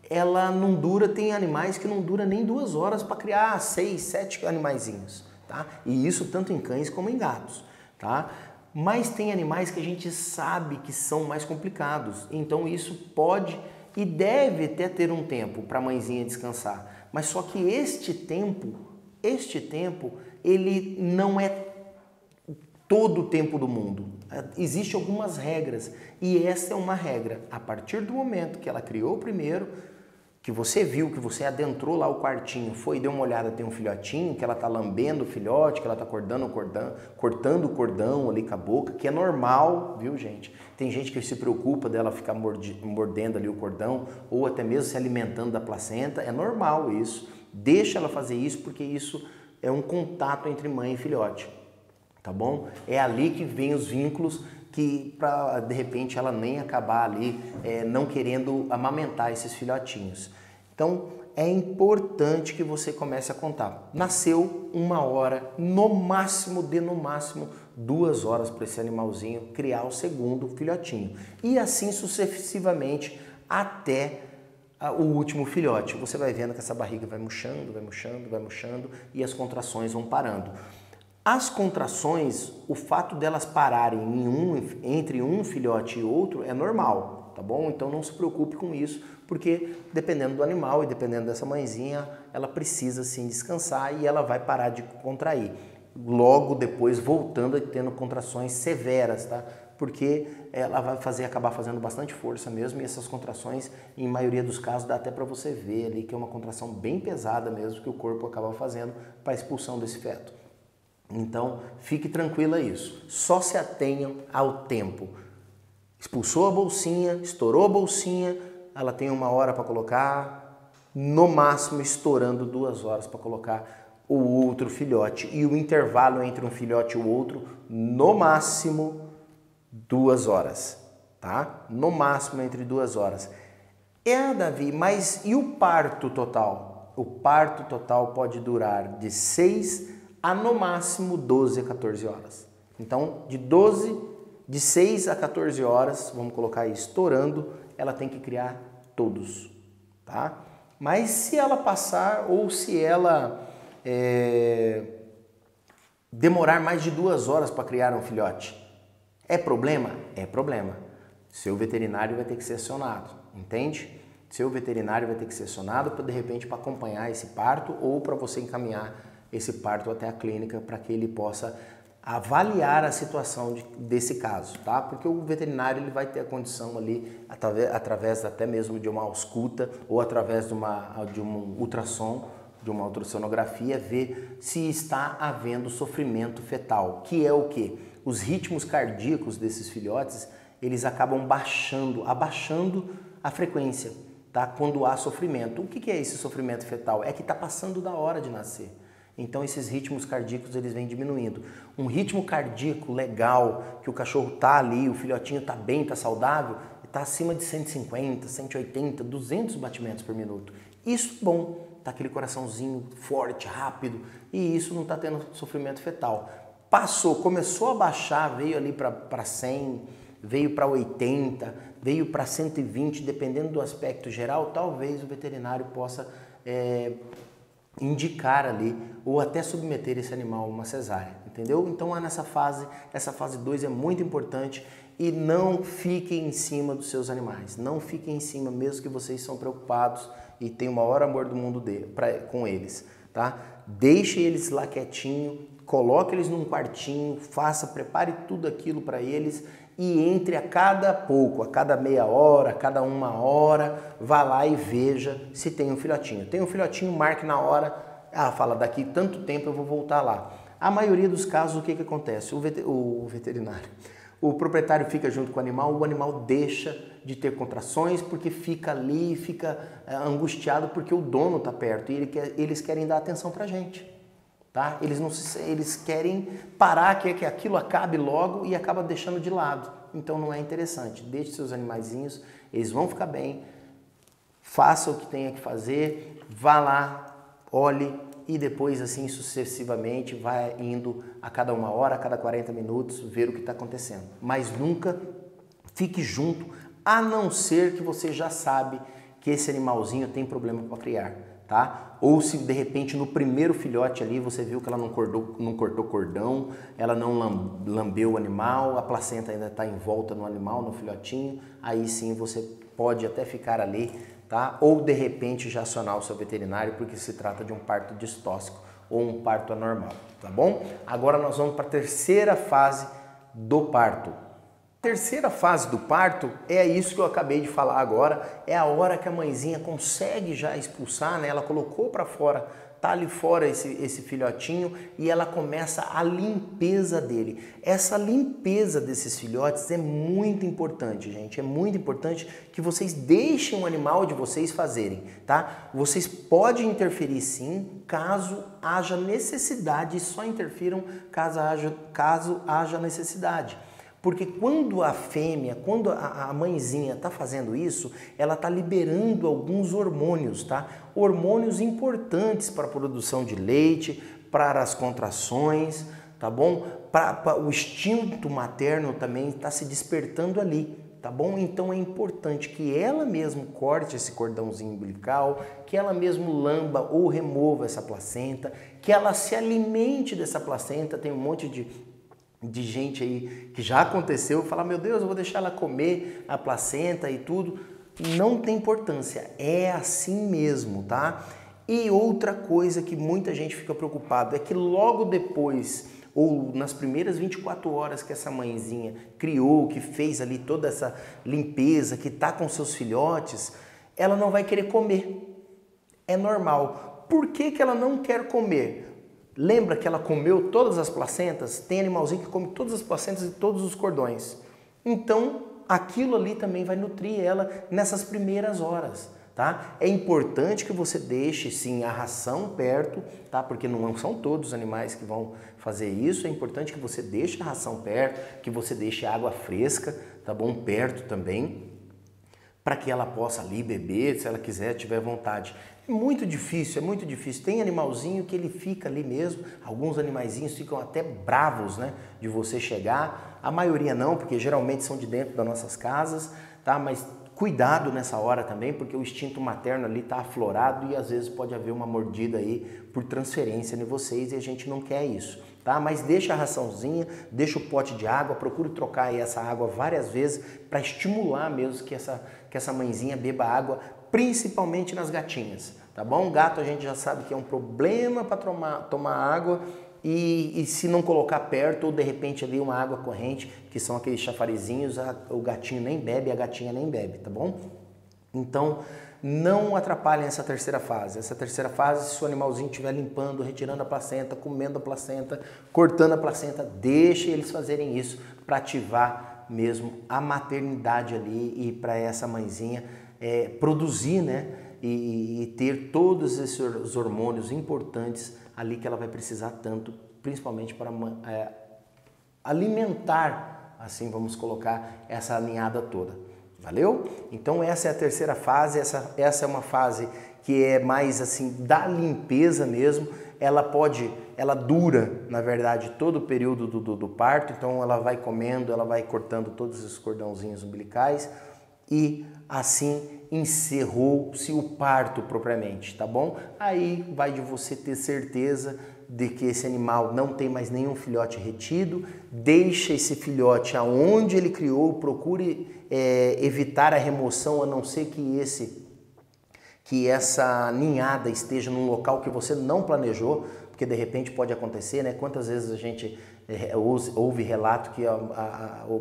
ela não dura, tem animais que não dura nem 2 horas para criar 6, 7 animaizinhos, tá? E isso tanto em cães como em gatos, tá? Mas tem animais que a gente sabe que são mais complicados, então isso pode e deve até ter um tempo para a mãezinha descansar. Mas só que este tempo, ele não é todo o tempo do mundo. Existem algumas regras e essa é uma regra. A partir do momento que ela criou primeiro, que você viu, que você adentrou lá o quartinho, foi e deu uma olhada, tem um filhotinho, que ela tá lambendo o filhote, que ela tá cortando o cordão ali com a boca, que é normal, viu, gente? Tem gente que se preocupa dela ficar mordendo ali o cordão, ou até mesmo se alimentando da placenta, é normal isso. Deixa ela fazer isso, porque isso é um contato entre mãe e filhote, tá bom? É ali que vem os vínculos que para de repente ela nem acabar ali não querendo amamentar esses filhotinhos. Então é importante que você comece a contar. Nasceu 1 hora, no máximo 2 horas para esse animalzinho criar o segundo filhotinho. E assim sucessivamente até o último filhote. Você vai vendo que essa barriga vai murchando e as contrações vão parando. As contrações, o fato delas pararem entre um filhote e outro é normal, tá bom? Então não se preocupe com isso, porque dependendo do animal e dependendo dessa mãezinha, ela precisa sim descansar e ela vai parar de contrair. Logo depois voltando a tendo contrações severas, tá? Porque ela vai acabar fazendo bastante força mesmo e essas contrações, em maioria dos casos, dá até para você ver ali que é uma contração bem pesada mesmo que o corpo acaba fazendo para a expulsão desse feto. Então, fique tranquila isso. Só se atenham ao tempo. Expulsou a bolsinha, estourou a bolsinha, ela tem 1 hora para colocar, no máximo estourando 2 horas para colocar o outro filhote. E o intervalo entre um filhote e o outro, no máximo 2 horas, tá? No máximo entre 2 horas. Davi, mas e o parto total? O parto total pode durar de 6 a no máximo 12 a 14 horas. Então, de 6 a 14 horas, vamos colocar aí, estourando, ela tem que criar todos, tá? Mas se ela passar ou se ela demorar mais de 2 horas para criar um filhote, é problema? É problema. Seu veterinário vai ter que ser acionado, entende? Seu veterinário vai ter que ser acionado para, de repente, para acompanhar esse parto ou para você encaminhar esse parto até a clínica para que ele possa avaliar a situação desse caso, tá? Porque o veterinário ele vai ter a condição ali, através até mesmo de uma ausculta ou através de um ultrassom, de uma ultrassonografia, ver se está havendo sofrimento fetal, que é o quê? Os ritmos cardíacos desses filhotes, eles acabam abaixando a frequência, tá? Quando há sofrimento. O que é esse sofrimento fetal? É que está passando da hora de nascer. Então esses ritmos cardíacos eles vêm diminuindo. Um ritmo cardíaco legal, que o cachorro tá ali, o filhotinho tá bem, tá saudável, tá acima de 150, 180, 200 batimentos por minuto. Isso é bom, tá aquele coraçãozinho forte, rápido, e isso não tá tendo sofrimento fetal. Passou, começou a baixar, veio ali para 100, veio para 80, veio para 120, dependendo do aspecto geral, talvez o veterinário possa indicar ali ou até submeter esse animal a uma cesárea, entendeu? Então nessa fase, essa fase 2 é muito importante e não fiquem em cima dos seus animais, não fiquem em cima mesmo que vocês são preocupados e tem o maior amor do mundo com eles, tá? Deixe eles lá quietinho, coloque eles num quartinho, prepare tudo aquilo para eles e entre a cada pouco, a cada meia hora, a cada 1 hora, vá lá e veja se tem um filhotinho. Tem um filhotinho, marque na hora, fala daqui tanto tempo eu vou voltar lá. A maioria dos casos o que acontece? O veterinário, o proprietário fica junto com o animal deixa de ter contrações porque fica ali, fica angustiado porque o dono está perto e eles querem dar atenção para a gente. Tá? Eles querem parar, quer que aquilo acabe logo e acaba deixando de lado. Então não é interessante. Deixe seus animaizinhos, eles vão ficar bem, faça o que tenha que fazer, vá lá, olhe e depois assim sucessivamente vai indo a cada 1 hora, a cada 40 minutos, ver o que está acontecendo. Mas nunca fique junto, a não ser que você já sabe que esse animalzinho tem problema para criar. Tá? Ou se de repente no primeiro filhote ali você viu que ela não cortou cordão, ela não lambeu o animal, a placenta ainda está em volta no animal, no filhotinho, aí sim você pode até ficar ali, tá? Ou de repente já acionar o seu veterinário porque se trata de um parto distóxico ou um parto anormal, tá bom? Agora nós vamos para a terceira fase do parto. Terceira fase do parto é isso que eu acabei de falar agora, é a hora que a mãezinha consegue já expulsar, né? Ela colocou para fora, tá ali fora esse filhotinho e ela começa a limpeza dele. Essa limpeza desses filhotes é muito importante, gente, é muito importante que vocês deixem o animal de vocês fazerem, tá? Vocês podem interferir sim, caso haja necessidade, só interfiram caso haja necessidade. Porque quando a fêmea, quando a mãezinha está fazendo isso, ela está liberando alguns hormônios, tá? Hormônios importantes para a produção de leite, para as contrações, tá bom? Para o instinto materno também está se despertando ali, tá bom? Então é importante que ela mesmo corte esse cordãozinho umbilical, que ela mesmo lamba ou remova essa placenta, que ela se alimente dessa placenta. Tem um monte de gente aí que já aconteceu, falar, meu Deus, eu vou deixar ela comer a placenta e tudo. Não tem importância, é assim mesmo, tá? E outra coisa que muita gente fica preocupado é que logo depois, ou nas primeiras 24 horas que essa mãezinha criou, que fez ali toda essa limpeza, que tá com seus filhotes, ela não vai querer comer. É normal. Por que ela não quer comer? Lembra que ela comeu todas as placentas? Tem animalzinho que come todas as placentas e todos os cordões. Então, aquilo ali também vai nutrir ela nessas primeiras horas, tá? É importante que você deixe, sim, a ração perto, tá? Porque não são todos os animais que vão fazer isso. É importante que você deixe a ração perto, que você deixe a água fresca, tá bom? Perto também, para que ela possa ali beber, se ela quiser, tiver vontade. É muito difícil, é muito difícil. Tem animalzinho que ele fica ali mesmo, alguns animaizinhos ficam até bravos, né, de você chegar. A maioria não, porque geralmente são de dentro das nossas casas, tá? Mas cuidado nessa hora também, porque o instinto materno ali está aflorado e às vezes pode haver uma mordida aí por transferência em vocês e a gente não quer isso, tá? Mas deixa a raçãozinha, deixa o pote de água, procure trocar aí essa água várias vezes para estimular mesmo que essa mãezinha beba água, principalmente nas gatinhas, tá bom? Gato a gente já sabe que é um problema para tomar água e se não colocar perto ou de repente ali uma água corrente, que são aqueles chafarizinhos, o gatinho nem bebe, a gatinha nem bebe, tá bom? Então não atrapalhem essa terceira fase. Essa terceira fase, se o animalzinho estiver limpando, retirando a placenta, comendo a placenta, cortando a placenta, deixe eles fazerem isso para ativar mesmo a maternidade ali e para essa mãezinha produzir, né? E ter todos esses hormônios importantes ali que ela vai precisar tanto, principalmente para alimentar, assim vamos colocar, essa ninhada toda. Valeu? Então essa é a terceira fase, essa é uma fase que é mais assim da limpeza mesmo. Ela dura, na verdade, todo o período do parto, então ela vai comendo, ela vai cortando todos os cordãozinhos umbilicais e assim encerrou-se o parto propriamente, tá bom? Aí vai de você ter certeza de que esse animal não tem mais nenhum filhote retido, deixa esse filhote aonde ele criou, procure evitar a remoção, a não ser que essa ninhada esteja num local que você não planejou, porque de repente pode acontecer, né? Quantas vezes a gente ouve relato que o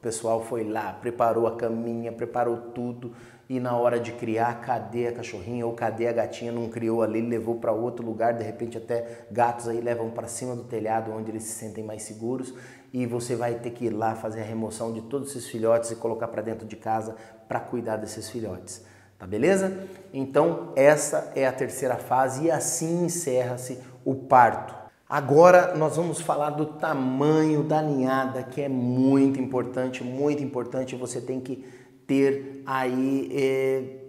pessoal foi lá, preparou a caminha, preparou tudo e na hora de criar, cadê a cachorrinha ou cadê a gatinha? Não criou ali, levou para outro lugar, de repente até gatos aí levam para cima do telhado onde eles se sentem mais seguros e você vai ter que ir lá fazer a remoção de todos esses filhotes e colocar para dentro de casa para cuidar desses filhotes. Tá beleza? Então essa é a terceira fase e assim encerra-se o parto. Agora nós vamos falar do tamanho da ninhada, que é muito importante, você tem que ter aí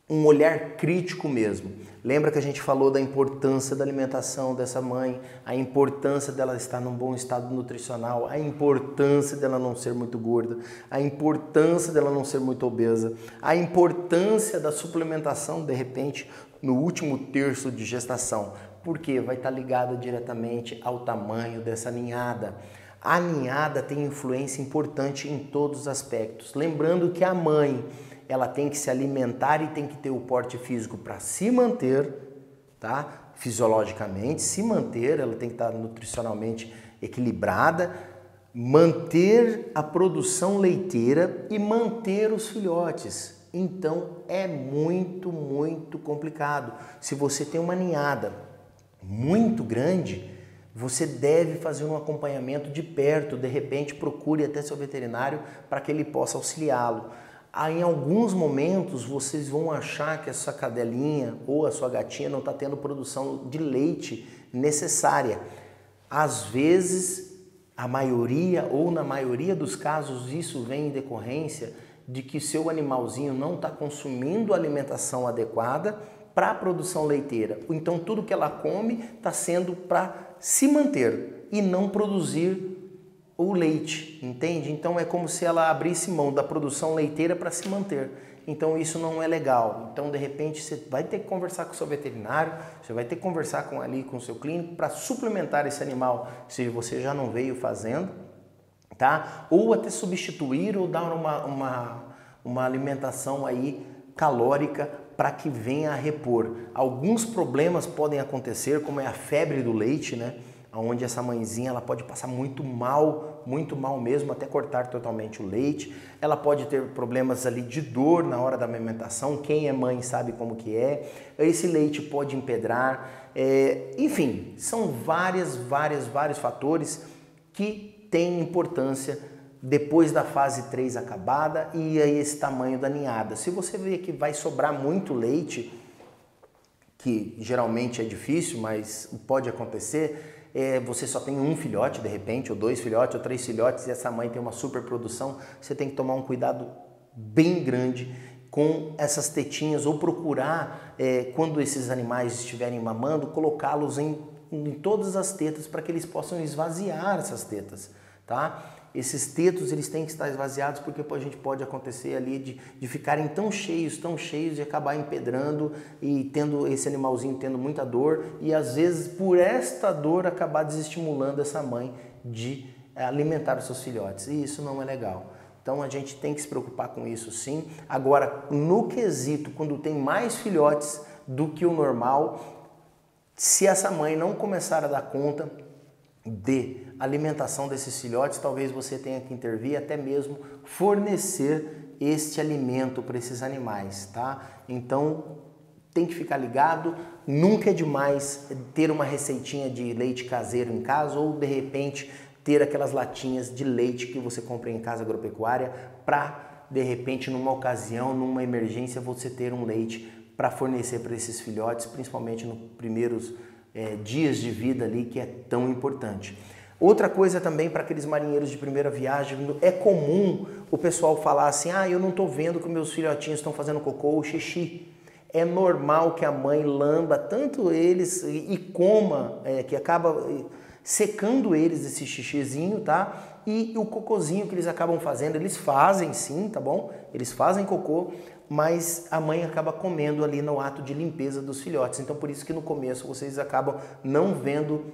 um olhar crítico mesmo. Lembra que a gente falou da importância da alimentação dessa mãe, a importância dela estar num bom estado nutricional, a importância dela não ser muito gorda, a importância dela não ser muito obesa, a importância da suplementação, de repente, no último terço de gestação, porque vai estar ligado diretamente ao tamanho dessa ninhada. A ninhada tem influência importante em todos os aspectos. Lembrando que a mãe, ela tem que se alimentar e tem que ter o porte físico para se manter, tá? Fisiologicamente, se manter, ela tem que estar nutricionalmente equilibrada, manter a produção leiteira e manter os filhotes. Então é muito, muito complicado. Se você tem uma ninhada muito grande, você deve fazer um acompanhamento de perto, de repente procure até seu veterinário para que ele possa auxiliá-lo. Em alguns momentos vocês vão achar que essa cadelinha ou a sua gatinha não está tendo produção de leite necessária. Às vezes, a maioria ou na maioria dos casos isso vem em decorrência de que seu animalzinho não está consumindo a alimentação adequada para a produção leiteira. Então tudo que ela come está sendo para se manter e não produzir o leite, entende? Então é como se ela abrisse mão da produção leiteira para se manter. Então isso não é legal. Então de repente você vai ter que conversar com o seu veterinário, você vai ter que conversar com o seu clínico para suplementar esse animal, se você já não veio fazendo, tá? Ou até substituir ou dar uma alimentação aí calórica para que venha a repor. Alguns problemas podem acontecer, como é a febre do leite, né? Onde essa mãezinha ela pode passar muito mal mesmo, até cortar totalmente o leite. Ela pode ter problemas ali de dor na hora da amamentação, quem é mãe sabe como que é. Esse leite pode empedrar, enfim, são vários fatores que têm importância depois da fase 3 acabada e aí esse tamanho da ninhada. Se você vê que vai sobrar muito leite, que geralmente é difícil, mas pode acontecer, você só tem um filhote de repente, ou 2 filhotes, ou 3 filhotes, e essa mãe tem uma superprodução, você tem que tomar um cuidado bem grande com essas tetinhas, ou procurar, quando esses animais estiverem mamando, colocá-los em todas as tetas para que eles possam esvaziar essas tetas, tá? Esses tetos eles têm que estar esvaziados porque a gente pode acontecer ali de ficarem tão cheios e acabar empedrando e tendo esse animalzinho tendo muita dor e às vezes por esta dor acabar desestimulando essa mãe de alimentar os seus filhotes e isso não é legal. Então a gente tem que se preocupar com isso sim. Agora, no quesito, quando tem mais filhotes do que o normal, se essa mãe não começar a dar conta de alimentação desses filhotes, talvez você tenha que intervir, até mesmo fornecer este alimento para esses animais, tá? Então tem que ficar ligado, nunca é demais ter uma receitinha de leite caseiro em casa ou de repente ter aquelas latinhas de leite que você compra em casa agropecuária para de repente numa ocasião, numa emergência você ter um leite para fornecer para esses filhotes, principalmente nos primeiros dias de vida ali que é tão importante. Outra coisa também para aqueles marinheiros de primeira viagem, é comum o pessoal falar assim, eu não estou vendo que meus filhotinhos estão fazendo cocô ou xixi. É normal que a mãe lamba tanto eles e coma, que acaba secando eles esse xixizinho, tá? E o cocôzinho que eles acabam fazendo, eles fazem sim, tá bom? Eles fazem cocô, mas a mãe acaba comendo ali no ato de limpeza dos filhotes. Então por isso que no começo vocês acabam não vendo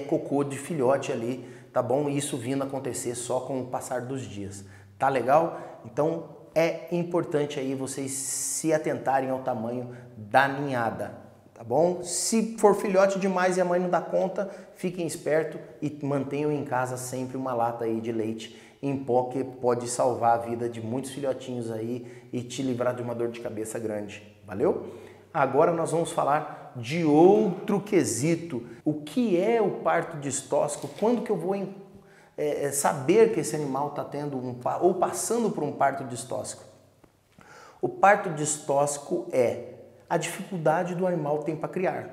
cocô de filhote ali, tá bom? Isso vindo acontecer só com o passar dos dias. Tá legal? Então é importante aí vocês se atentarem ao tamanho da ninhada, tá bom? Se for filhote demais e a mãe não dá conta, fiquem espertos e mantenham em casa sempre uma lata aí de leite em pó, que pode salvar a vida de muitos filhotinhos aí e te livrar de uma dor de cabeça grande. Valeu? Agora nós vamos falar de outro quesito. O que é o parto distóxico? Quando que eu vou saber que esse animal está tendo ou passando por um parto distóxico? O parto distóxico é a dificuldade do animal tem para criar.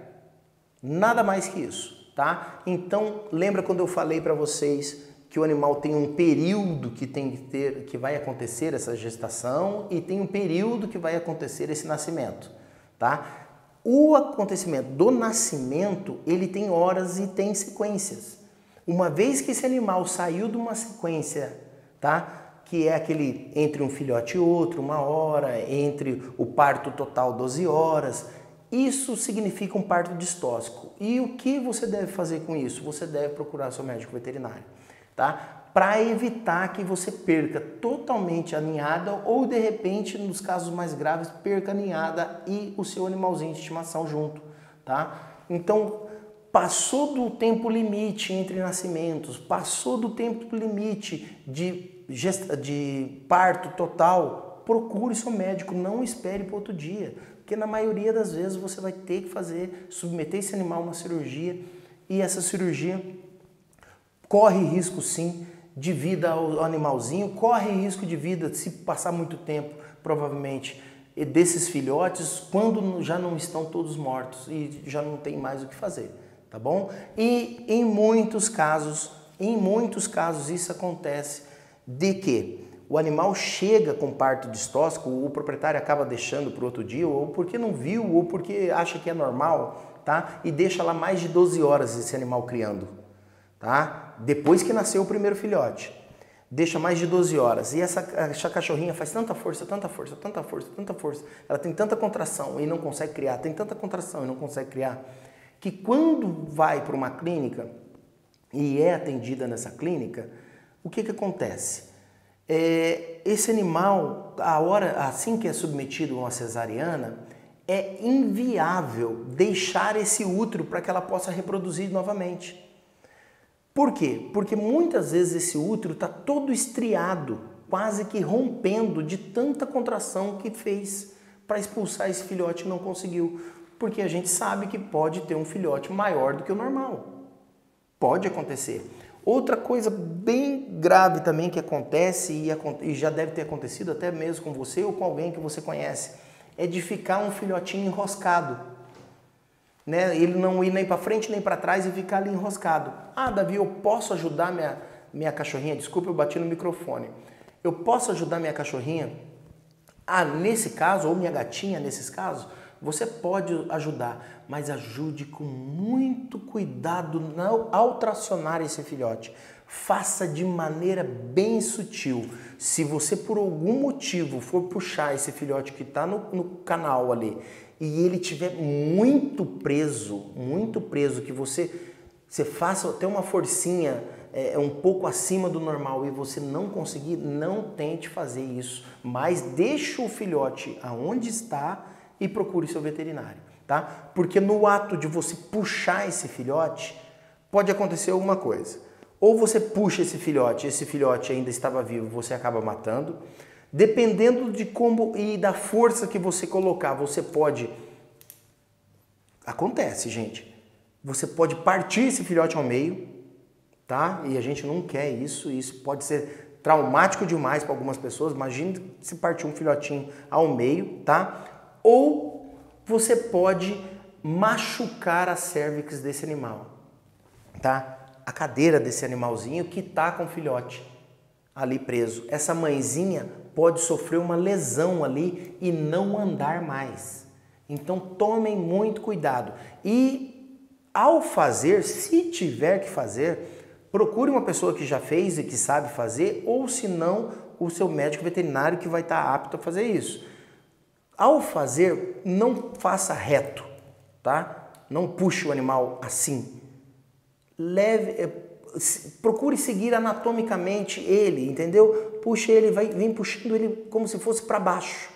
Nada mais que isso, tá? Então, lembra quando eu falei para vocês que o animal tem um período que vai acontecer essa gestação e tem um período que vai acontecer esse nascimento, tá? O acontecimento do nascimento, ele tem horas e tem sequências. Uma vez que esse animal saiu de uma sequência, tá? Que é aquele entre um filhote e outro, 1 hora, entre o parto total 12 horas, isso significa um parto distóxico. E o que você deve fazer com isso? Você deve procurar seu médico veterinário, tá? Para evitar que você perca totalmente a ninhada ou, de repente, nos casos mais graves, perca a ninhada e o seu animalzinho de estimação junto, tá? Então, passou do tempo limite entre nascimentos, passou do tempo limite de parto total, procure seu médico, não espere para outro dia, porque na maioria das vezes você vai ter que submeter esse animal a uma cirurgia e essa cirurgia corre risco sim de vida ao animalzinho, corre risco de vida se passar muito tempo, provavelmente, desses filhotes, quando já não estão todos mortos e já não tem mais o que fazer, tá bom? E em muitos casos isso acontece de que o animal chega com parto distóxico, o proprietário acaba deixando para outro dia, ou porque não viu, ou porque acha que é normal, tá? E deixa lá mais de 12 horas esse animal criando, tá? Depois que nasceu o primeiro filhote, deixa mais de 12 horas. E essa cachorrinha faz tanta força, ela tem tanta contração e não consegue criar, tem tanta contração e não consegue criar, que quando vai para uma clínica e é atendida nessa clínica, o que acontece? Esse animal, assim que é submetido a uma cesariana, é inviável deixar esse útero para que ela possa reproduzir novamente. Por quê? Porque muitas vezes esse útero está todo estriado, quase que rompendo de tanta contração que fez para expulsar esse filhote e não conseguiu. Porque a gente sabe que pode ter um filhote maior do que o normal. Pode acontecer. Outra coisa bem grave também que acontece e já deve ter acontecido até mesmo com você ou com alguém que você conhece, é de ficar um filhotinho enroscado. Né? Ele não ir nem para frente nem para trás e ficar ali enroscado. Davi, eu posso ajudar minha cachorrinha? Desculpa, eu bati no microfone. Eu posso ajudar minha cachorrinha? Nesse caso, ou minha gatinha nesses casos, você pode ajudar, mas ajude com muito cuidado ao tracionar esse filhote. Faça de maneira bem sutil. Se você por algum motivo for puxar esse filhote que está no canal ali e ele tiver muito preso, que você faça até uma forcinha um pouco acima do normal e você não conseguir, não tente fazer isso, mas deixe o filhote aonde está e procure seu veterinário, tá? Porque no ato de você puxar esse filhote, pode acontecer alguma coisa. Ou você puxa esse filhote ainda estava vivo, você acaba matando. Dependendo de como e da força que você colocar, você pode... Acontece, gente. Você pode partir esse filhote ao meio, tá? E a gente não quer isso. Isso pode ser traumático demais para algumas pessoas. Imagine se partir um filhotinho ao meio, tá? Ou você pode machucar a cérvix desse animal, tá? A cadeira desse animalzinho que tá com o filhote ali preso. Essa mãezinha pode sofrer uma lesão ali e não andar mais. Então tomem muito cuidado. E ao fazer, se tiver que fazer, procure uma pessoa que já fez e que sabe fazer, ou se não, o seu médico veterinário que vai estar apto a fazer isso. Ao fazer, não faça reto, tá? Não puxe o animal assim. Procure seguir anatomicamente ele, entendeu? Puxe ele, vem puxando ele como se fosse para baixo.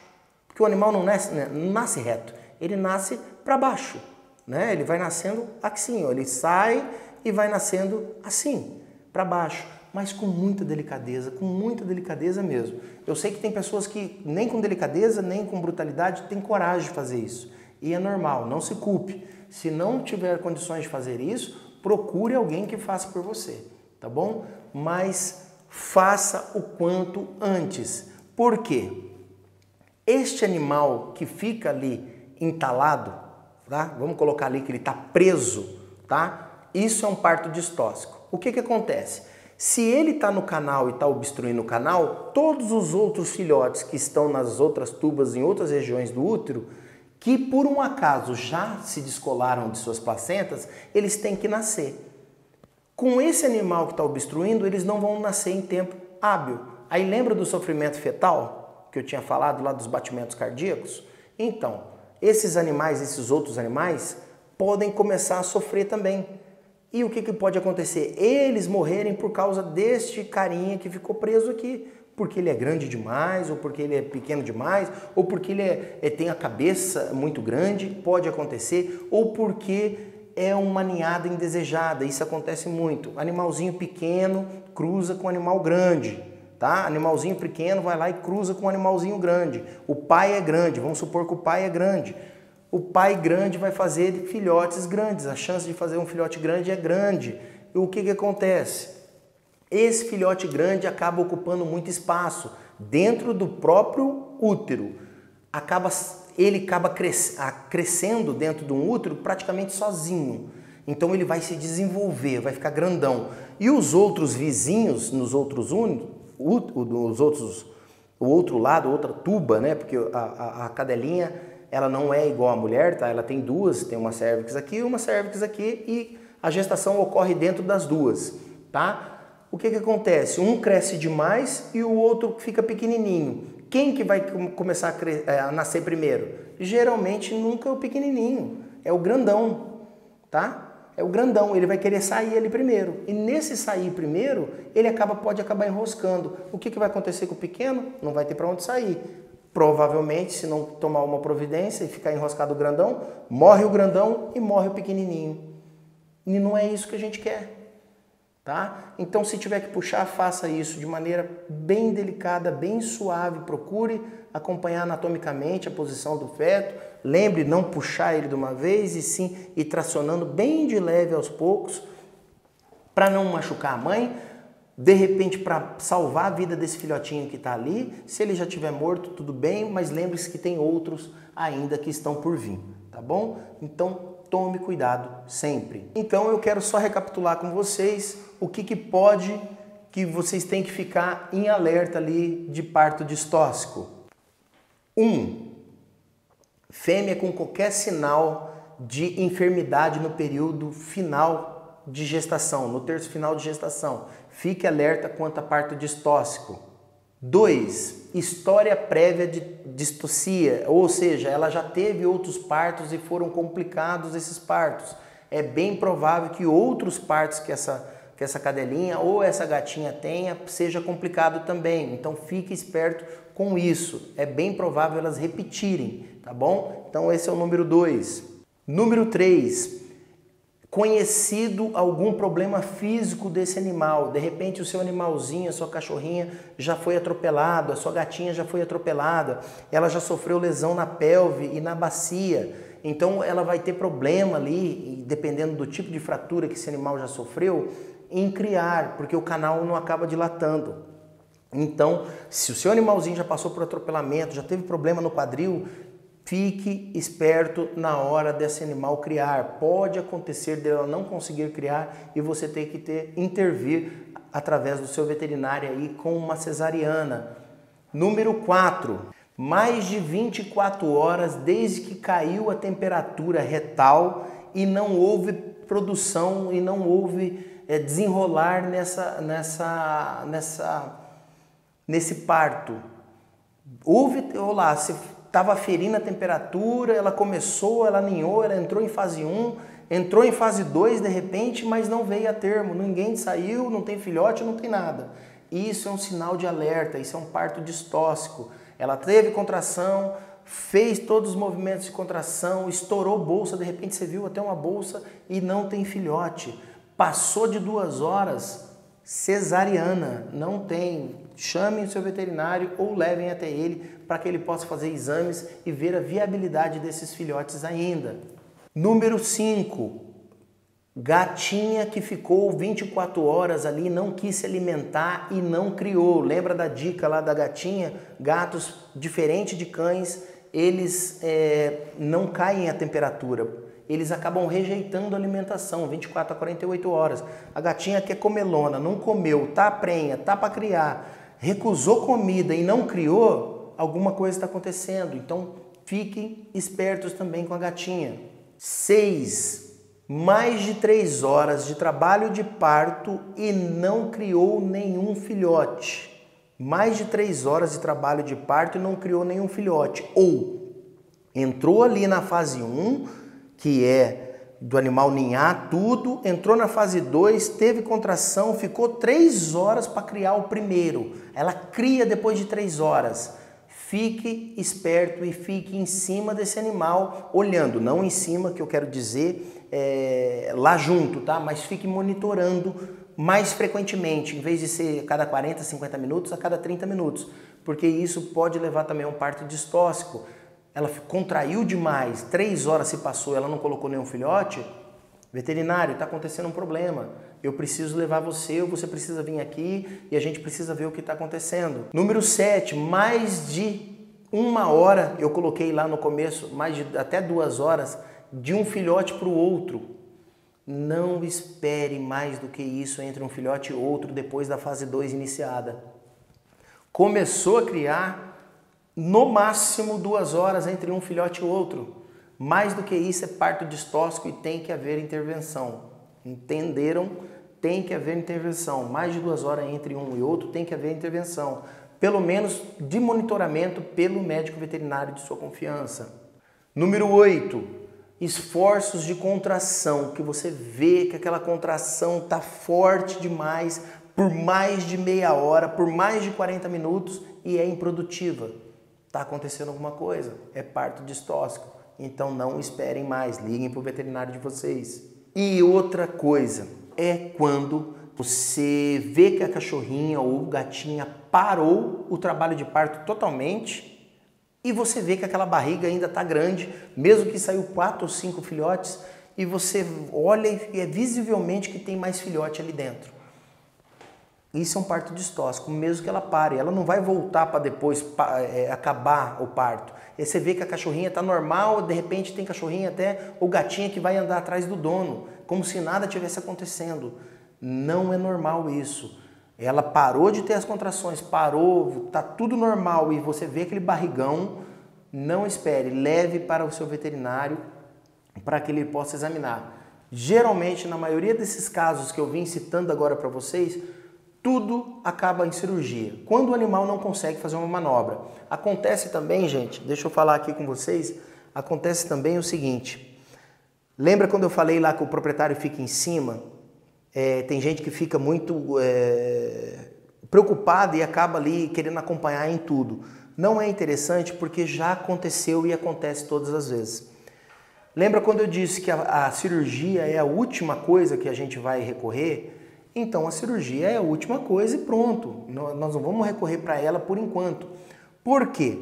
Porque o animal não nasce reto, ele nasce para baixo, né? Ele vai nascendo assim, ó, ele sai e vai nascendo assim, para baixo, mas com muita delicadeza mesmo. Eu sei que tem pessoas que nem com delicadeza, nem com brutalidade têm coragem de fazer isso. E é normal, não se culpe. Se não tiver condições de fazer isso, procure alguém que faça por você, tá bom? Mas faça o quanto antes. Por quê? Este animal que fica ali entalado, tá? Vamos colocar ali que ele está preso, tá? Isso é um parto distóxico. O que acontece? Se ele está no canal e está obstruindo o canal, todos os outros filhotes que estão nas outras tubas, em outras regiões do útero, que por um acaso já se descolaram de suas placentas, eles têm que nascer. Com esse animal que está obstruindo, eles não vão nascer em tempo hábil. Aí lembra do sofrimento fetal, que eu tinha falado lá dos batimentos cardíacos? Então, esses animais, esses outros animais, podem começar a sofrer também. E o que pode acontecer? Eles morrerem por causa deste carinha que ficou preso aqui. Porque ele é grande demais, ou porque ele é pequeno demais, ou porque ele tem a cabeça muito grande, pode acontecer, ou porque é uma ninhada indesejada, isso acontece muito. Animalzinho pequeno cruza com animal grande, tá? Animalzinho pequeno vai lá e cruza com um animalzinho grande. O pai é grande, vamos supor que o pai é grande. O pai grande vai fazer filhotes grandes, a chance de fazer um filhote grande é grande. E o que acontece? Esse filhote grande acaba ocupando muito espaço dentro do próprio útero. Ele acaba crescendo dentro de um útero praticamente sozinho. Então ele vai se desenvolver, vai ficar grandão. E os outros vizinhos, o outro lado, outra tuba, né? Porque a cadelinha, ela não é igual à mulher, tá? Ela tem duas, tem uma cérvix aqui e uma cérvix aqui, e a gestação ocorre dentro das duas, tá? O que acontece? Um cresce demais e o outro fica pequenininho. Quem que vai começar a nascer primeiro? Geralmente nunca é o pequenininho, é o grandão, tá? É o grandão, ele vai querer sair ali primeiro. E nesse sair primeiro, ele pode acabar enroscando. O que vai acontecer com o pequeno? Não vai ter para onde sair. Provavelmente, se não tomar uma providência e ficar enroscado o grandão, morre o grandão e morre o pequenininho. E não é isso que a gente quer. Tá? Então, se tiver que puxar, faça isso de maneira bem delicada, bem suave. Procure acompanhar anatomicamente a posição do feto. Lembre, não puxar ele de uma vez, e sim ir tracionando bem de leve aos poucos, para não machucar a mãe. De repente, para salvar a vida desse filhotinho que está ali, se ele já estiver morto, tudo bem, mas lembre-se que tem outros ainda que estão por vir, tá bom? Então, tome cuidado sempre. Então, eu quero só recapitular com vocês o que vocês têm que ficar em alerta ali de parto distóxico. 1. Fêmea com qualquer sinal de enfermidade no período final de gestação, no terço final de gestação. Fique alerta quanto a parto distóxico. 2. História prévia de distocia, ou seja, ela já teve outros partos e foram complicados esses partos. É bem provável que outros partos que essa cadelinha ou essa gatinha tenha seja complicado também. Então fique esperto com isso. É bem provável elas repetirem, tá bom? Então esse é o número 2. Número 3. Conhecido algum problema físico desse animal. De repente o seu animalzinho, a sua cachorrinha já foi atropelado, a sua gatinha já foi atropelada, ela já sofreu lesão na pelve e na bacia. Então ela vai ter problema ali, dependendo do tipo de fratura que esse animal já sofreu, em criar, porque o canal não acaba dilatando. Então, se o seu animalzinho já passou por atropelamento, já teve problema no quadril, Fique esperto na hora desse animal criar. Pode acontecer dela não conseguir criar e você ter que intervir através do seu veterinário aí com uma cesariana. Número 4. Mais de 24 horas desde que caiu a temperatura retal e não houve produção e não houve desenrolar nesse parto. Se estava ferindo a temperatura, ela começou, ela ninhou, ela entrou em fase 1, entrou em fase 2 de repente, mas não veio a termo, ninguém saiu, não tem filhote, não tem nada. Isso é um sinal de alerta, isso é um parto distóxico. Ela teve contração, fez todos os movimentos de contração, estourou bolsa, de repente você viu até uma bolsa e não tem filhote. Passou de 2 horas, cesariana, não tem. Chamem o seu veterinário ou levem até ele para que ele possa fazer exames e ver a viabilidade desses filhotes ainda. Número 5. Gatinha que ficou 24 horas ali, não quis se alimentar e não criou. Lembra da dica lá da gatinha? Gatos, diferente de cães, eles não caem a temperatura. Eles acabam rejeitando a alimentação 24 a 48 horas. A gatinha quer comelona, não comeu, tá prenha, tá para criar, recusou comida e não criou, alguma coisa está acontecendo. Então, fiquem espertos também com a gatinha. 6. Mais de 3 horas de trabalho de parto e não criou nenhum filhote. Mais de 3 horas de trabalho de parto e não criou nenhum filhote. Ou entrou ali na fase 1, que é do animal ninhar tudo, entrou na fase 2, teve contração, ficou 3 horas para criar o primeiro. Ela cria depois de 3 horas. Fique esperto e fique em cima desse animal, olhando, não em cima, que eu quero dizer lá junto, tá? Mas fique monitorando mais frequentemente, em vez de ser a cada 40, 50 minutos, a cada 30 minutos, porque isso pode levar também a um parto distóxico. Ela contraiu demais, 3 horas se passou, ela não colocou nenhum filhote. Veterinário, está acontecendo um problema. Eu preciso levar você, ou você precisa vir aqui e a gente precisa ver o que está acontecendo. Número 7, mais de 1 hora, eu coloquei lá no começo, até 2 horas, de um filhote para o outro. Não espere mais do que isso entre um filhote e outro depois da fase 2 iniciada. Começou a criar, no máximo 2 horas entre um filhote e outro. Mais do que isso é parto distóxico e tem que haver intervenção. Entenderam? Tem que haver intervenção. Mais de 2 horas entre um e outro tem que haver intervenção. Pelo menos de monitoramento pelo médico veterinário de sua confiança. Número 8. Esforços de contração, que você vê que aquela contração está forte demais por mais de meia hora, por mais de 40 minutos e é improdutiva. Está acontecendo alguma coisa, é parto distóxico. Então não esperem mais, liguem para o veterinário de vocês. E outra coisa é quando você vê que a cachorrinha ou gatinha parou o trabalho de parto totalmente e você vê que aquela barriga ainda está grande, mesmo que saiu 4 ou 5 filhotes, e você olha e é visivelmente que tem mais filhote ali dentro. Isso é um parto distóxico, mesmo que ela pare. Ela não vai voltar para depois acabar o parto. E você vê que a cachorrinha está normal, de repente tem cachorrinha até ou gatinha que vai andar atrás do dono, como se nada tivesse acontecendo. Não é normal isso. Ela parou de ter as contrações, parou, está tudo normal e você vê aquele barrigão, não espere, leve para o seu veterinário para que ele possa examinar. Geralmente, na maioria desses casos que eu vim citando agora para vocês, tudo acaba em cirurgia, quando o animal não consegue fazer uma manobra. Acontece também, gente, deixa eu falar aqui com vocês, acontece também o seguinte, lembra quando eu falei lá que o proprietário fica em cima? Tem gente que fica muito preocupada e acaba ali querendo acompanhar em tudo. Não é interessante porque já aconteceu e acontece todas as vezes. Lembra quando eu disse que a cirurgia é a última coisa que a gente vai recorrer? Então a cirurgia é a última coisa e pronto. Nós não vamos recorrer para ela por enquanto. Por quê?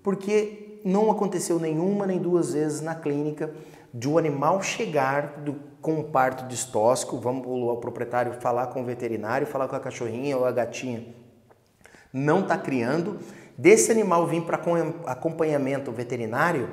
Porque não aconteceu nenhuma nem 2 vezes na clínica de um animal chegar com um parto distóxico, vamos o proprietário falar com o veterinário, falar com a cachorrinha ou a gatinha, não está criando, desse animal vir para acompanhamento veterinário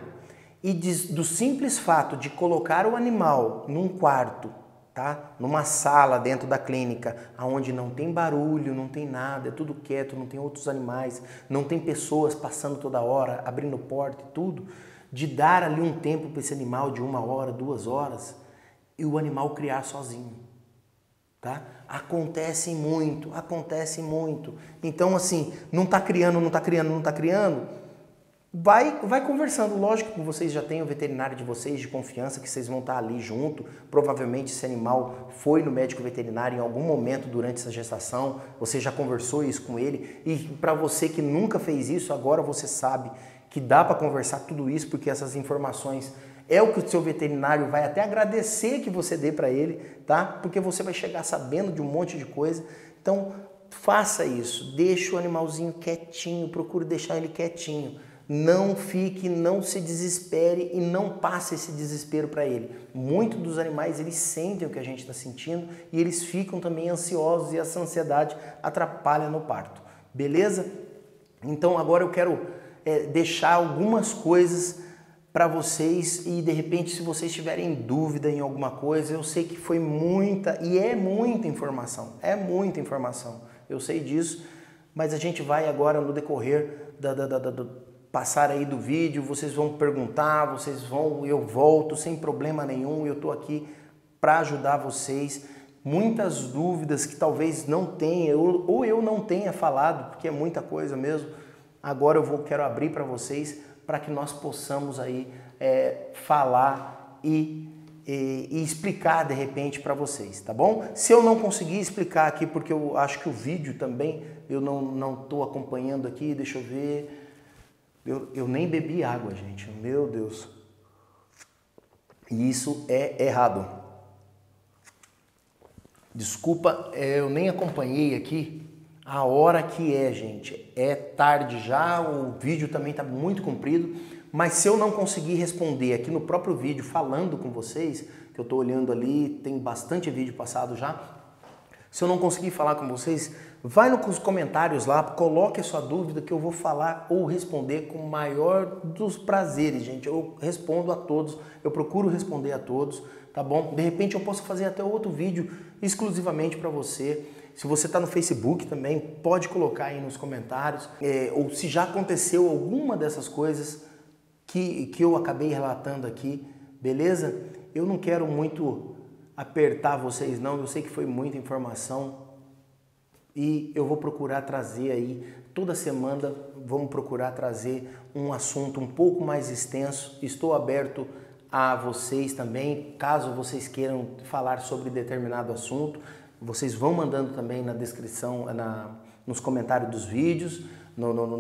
E do simples fato de colocar o animal num quarto, tá? Numa sala dentro da clínica, onde não tem barulho, não tem nada, é tudo quieto, não tem outros animais, não tem pessoas passando toda hora, abrindo porta e tudo, de dar ali um tempo para esse animal de 1 hora, 2 horas, e o animal criar sozinho, tá? Acontece muito. Então, assim, não tá criando, vai conversando. Lógico que vocês já têm o veterinário de vocês de confiança, que vocês vão estar ali junto. Provavelmente esse animal foi no médico veterinário em algum momento durante essa gestação, você já conversou isso com ele. E para você que nunca fez isso, agora você sabe que dá para conversar tudo isso, porque essas informações é o que o seu veterinário vai até agradecer que você dê para ele, tá? Porque você vai chegar sabendo de um monte de coisa. Então, faça isso. Deixa o animalzinho quietinho, procure deixar ele quietinho. Não fique, não se desespere e não passe esse desespero para ele. Muitos dos animais, eles sentem o que a gente está sentindo e eles ficam também ansiosos e essa ansiedade atrapalha no parto. Beleza? Então, agora eu quero deixar algumas coisas para vocês e de repente se vocês tiverem dúvida em alguma coisa, eu sei que foi muita e é muita informação, eu sei disso, mas a gente vai agora no decorrer passar aí do vídeo, vocês vão perguntar, eu volto sem problema nenhum, eu tô aqui para ajudar vocês. Muitas dúvidas que talvez não tenha ou eu não tenha falado, porque é muita coisa mesmo, agora quero abrir para vocês, para que nós possamos aí falar e explicar de repente para vocês, tá bom? Se eu não conseguir explicar aqui, porque eu acho que o vídeo também eu não estou acompanhando aqui, deixa eu ver, eu nem bebi água, gente, meu Deus, e isso é errado. Desculpa, eu nem acompanhei aqui a hora que gente. É tarde já, o vídeo também está muito comprido, mas se eu não conseguir responder aqui no próprio vídeo, falando com vocês, que eu estou olhando ali, tem bastante vídeo passado já, se eu não conseguir falar com vocês, vai nos comentários lá, coloque a sua dúvida que eu vou falar ou responder com o maior dos prazeres, gente. Eu respondo a todos, eu procuro responder a todos, tá bom? De repente eu posso fazer até outro vídeo exclusivamente para você. Se você está no Facebook também, pode colocar aí nos comentários, ou se já aconteceu alguma dessas coisas que eu acabei relatando aqui, beleza? Eu não quero muito apertar vocês não, eu sei que foi muita informação e eu vou procurar trazer aí, toda semana vamos procurar trazer um assunto um pouco mais extenso. Estou aberto a vocês também, caso vocês queiram falar sobre determinado assunto, vocês vão mandando também na descrição, nos comentários dos vídeos,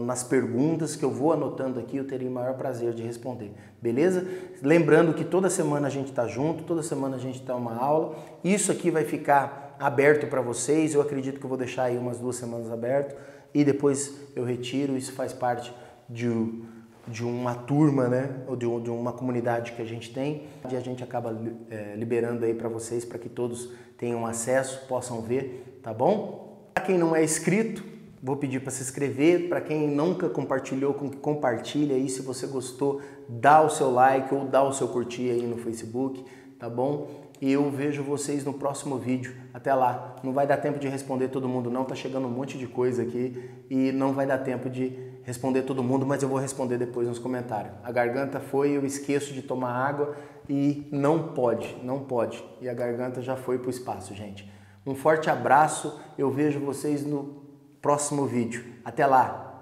nas perguntas que eu vou anotando aqui, eu terei o maior prazer de responder, beleza? Lembrando que toda semana a gente está junto, toda semana a gente está uma aula, isso aqui vai ficar aberto para vocês, eu acredito que eu vou deixar aí umas 2 semanas aberto e depois eu retiro, isso faz parte de uma turma, né, ou de uma comunidade que a gente tem, e a gente acaba liberando aí para vocês, para que todos tenham acesso, possam ver, tá bom? Para quem não é inscrito, vou pedir para se inscrever. Para quem nunca compartilhou, compartilha aí. Se você gostou, dá o seu like ou dá o seu curtir aí no Facebook, tá bom? E eu vejo vocês no próximo vídeo. Até lá. Não vai dar tempo de responder todo mundo não, tá chegando um monte de coisa aqui e não vai dar tempo de responder todo mundo, mas eu vou responder depois nos comentários. A garganta eu esqueço de tomar água e não pode. E a garganta já foi pro espaço, gente. Um forte abraço, eu vejo vocês no próximo vídeo. Até lá!